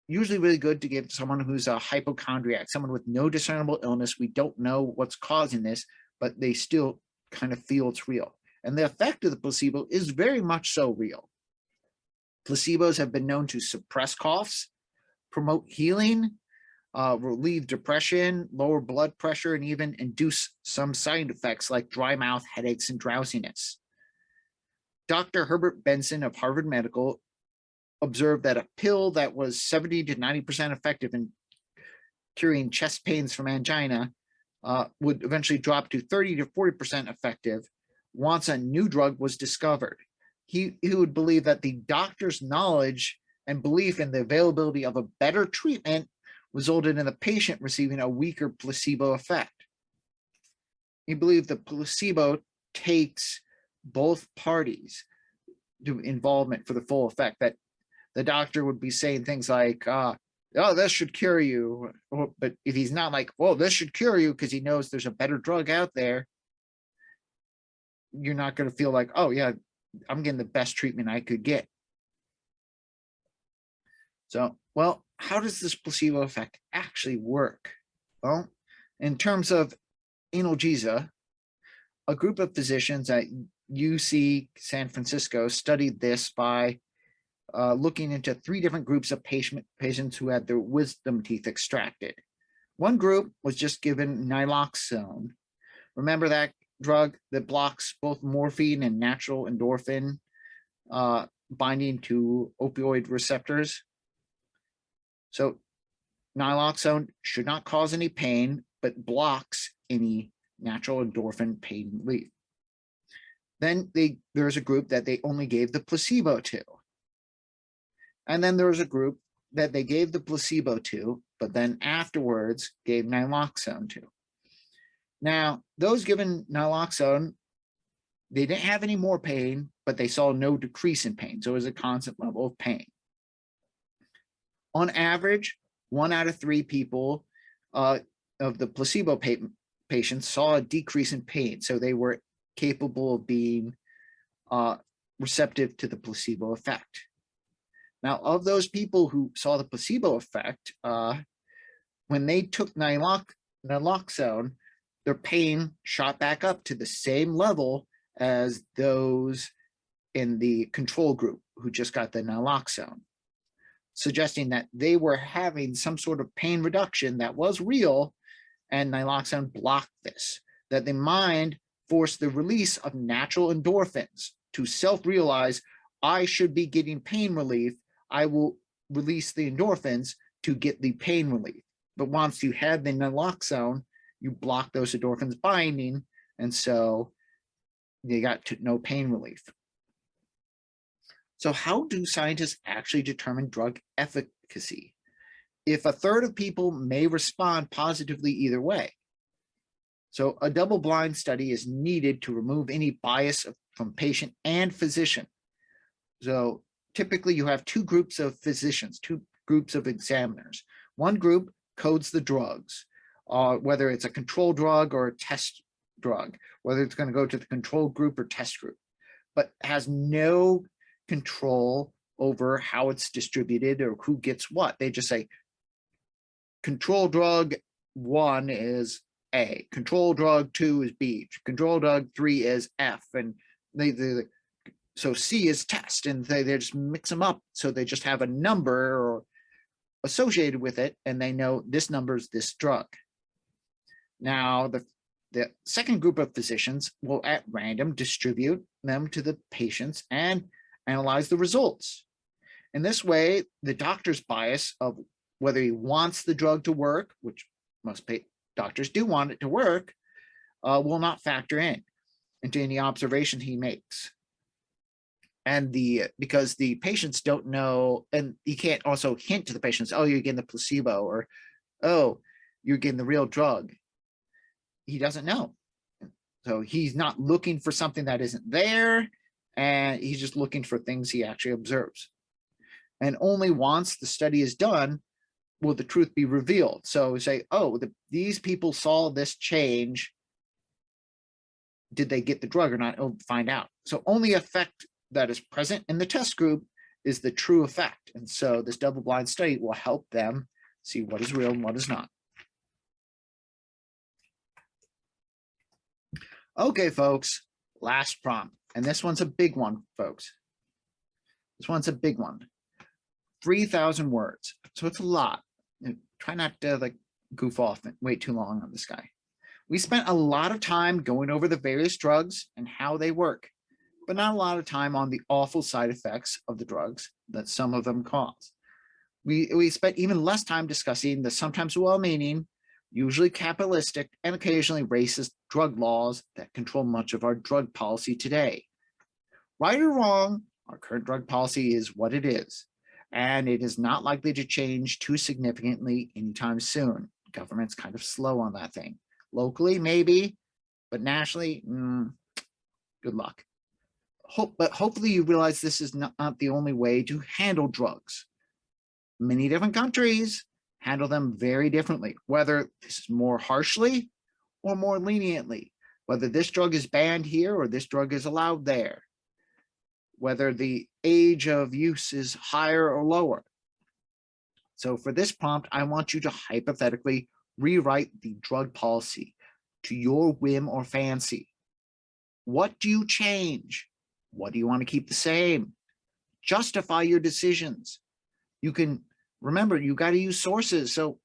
usually really good to give someone who's a hypochondriac, someone with no discernible illness. We don't know what's causing this, but they still kind of feel it's real. And the effect of the placebo is very much so real. Placebos have been known to suppress coughs, promote healing, relieve depression, lower blood pressure, and even induce some side effects like dry mouth, headaches, and drowsiness. Dr. Herbert Benson of Harvard Medical observed that a pill that was 70 to 90% effective in curing chest pains from angina would eventually drop to 30 to 40% effective once a new drug was discovered. He would believe that the doctor's knowledge and belief in the availability of a better treatment resulted in the patient receiving a weaker placebo effect. He believed the placebo takes both parties to involvement for the full effect, that the doctor would be saying things like, oh, this should cure you. But if he's not like, well, this should cure you because he knows there's a better drug out there, you're not going to feel like, oh, yeah, I'm getting the best treatment I could get. So, well, how does this placebo effect actually work? Well, in terms of analgesia, a group of physicians at UC San Francisco studied this by looking into 3 different groups of patients who had their wisdom teeth extracted. One group was just given naloxone. Remember that drug that blocks both morphine and natural endorphin binding to opioid receptors? So naloxone should not cause any pain, but blocks any natural endorphin pain relief. Then there's a group that they only gave the placebo to. And then there was a group that they gave the placebo to, but then afterwards gave naloxone to. Now, those given naloxone, they didn't have any more pain, but they saw no decrease in pain. So it was a constant level of pain. On average, 1 out of 3 people of the placebo patients saw a decrease in pain. So they were capable of being receptive to the placebo effect. Now, of those people who saw the placebo effect, when they took naloxone, their pain shot back up to the same level as those in the control group who just got the naloxone, suggesting that they were having some sort of pain reduction that was real, and naloxone blocked this, that the mind forced the release of natural endorphins to self-realize, I should be getting pain relief, I will release the endorphins to get the pain relief. But once you had the naloxone, you block those endorphins binding, and so you got no pain relief. So how do scientists actually determine drug efficacy? If a third of people may respond positively either way. So a double-blind study is needed to remove any bias from patient and physician. So typically you have 2 groups of physicians, 2 groups of examiners. One group codes the drugs, whether it's a control drug or a test drug, whether it's going to go to the control group or test group, but has no control over how it's distributed or who gets what. They just say, control drug 1 is A, control drug 2 is B, control drug 3 is F, and so C is test, and they just mix them up, so they just have a number or associated with it, and they know this number is this drug. Now, the second group of physicians will at random distribute them to the patients and analyze the results. In this way, the doctor's bias of whether he wants the drug to work, which most doctors do want it to work, will not factor into any observation he makes. And because the patients don't know, and you can't also hint to the patients, oh, you're getting the placebo, or oh, you're getting the real drug. He doesn't know. So he's not looking for something that isn't there, and he's just looking for things he actually observes. And only once the study is done will the truth be revealed. So say, oh, these people saw this change. Did they get the drug or not? Oh, find out. So only effect that is present in the test group is the true effect. And so this double-blind study will help them see what is real and what is not. Okay, folks, last prompt. And this one's a big one, folks. This one's a big one. 3,000 words. So it's a lot. Try not to goof off and wait too long on this guy. We spent a lot of time going over the various drugs and how they work, but not a lot of time on the awful side effects of the drugs that some of them cause. We spent even less time discussing the sometimes well-meaning, usually capitalistic, and occasionally racist drug laws that control much of our drug policy today. Right or wrong, our current drug policy is what it is, and it is not likely to change too significantly anytime soon. Government's kind of slow on that thing. Locally, maybe, but nationally, good luck. But hopefully you realize this is not the only way to handle drugs. Many different countries handle them very differently, whether this is more harshly or more leniently, whether this drug is banned here or this drug is allowed there, whether the age of use is higher or lower. So for this prompt, I want you to hypothetically rewrite the drug policy to your whim or fancy. What do you change? What do you want to keep the same? Justify your decisions. You can remember, you got to use sources. So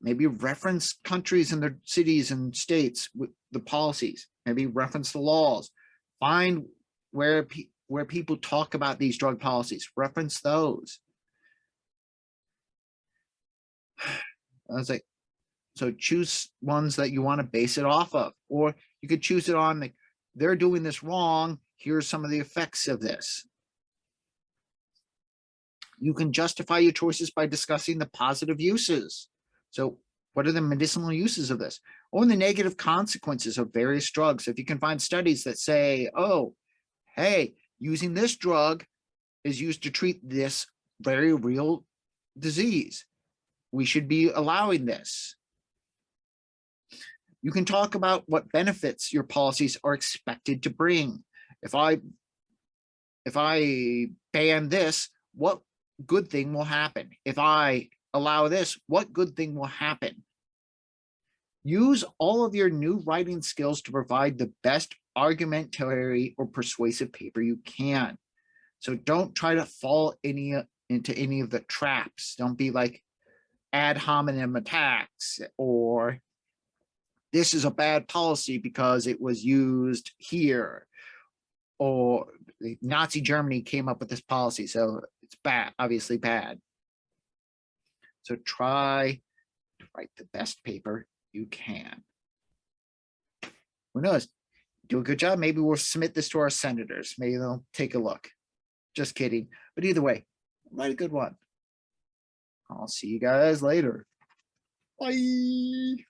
maybe reference countries and their cities and states with the policies. Maybe reference the laws. Find where people talk about these drug policies. Reference those. So choose ones that you want to base it off of, or you could choose it on they're doing this wrong. Here's some of the effects of this. You can justify your choices by discussing the positive uses. So what are the medicinal uses of this? Or the negative consequences of various drugs. If you can find studies that say, oh, hey, using this drug is used to treat this very real disease. We should be allowing this. You can talk about what benefits your policies are expected to bring. If I ban this, what good thing will happen? If I allow this, what good thing will happen? Use all of your new writing skills to provide the best argumentary or persuasive paper you can. So don't try to fall into any of the traps. Don't be like ad hominem attacks, or this is a bad policy because it was used here, or Nazi Germany came up with this policy, so it's bad, obviously bad. So try to write the best paper you can. Who knows? Do a good job. Maybe we'll submit this to our senators. Maybe they'll take a look. Just kidding. But either way, write a good one. I'll see you guys later. Bye.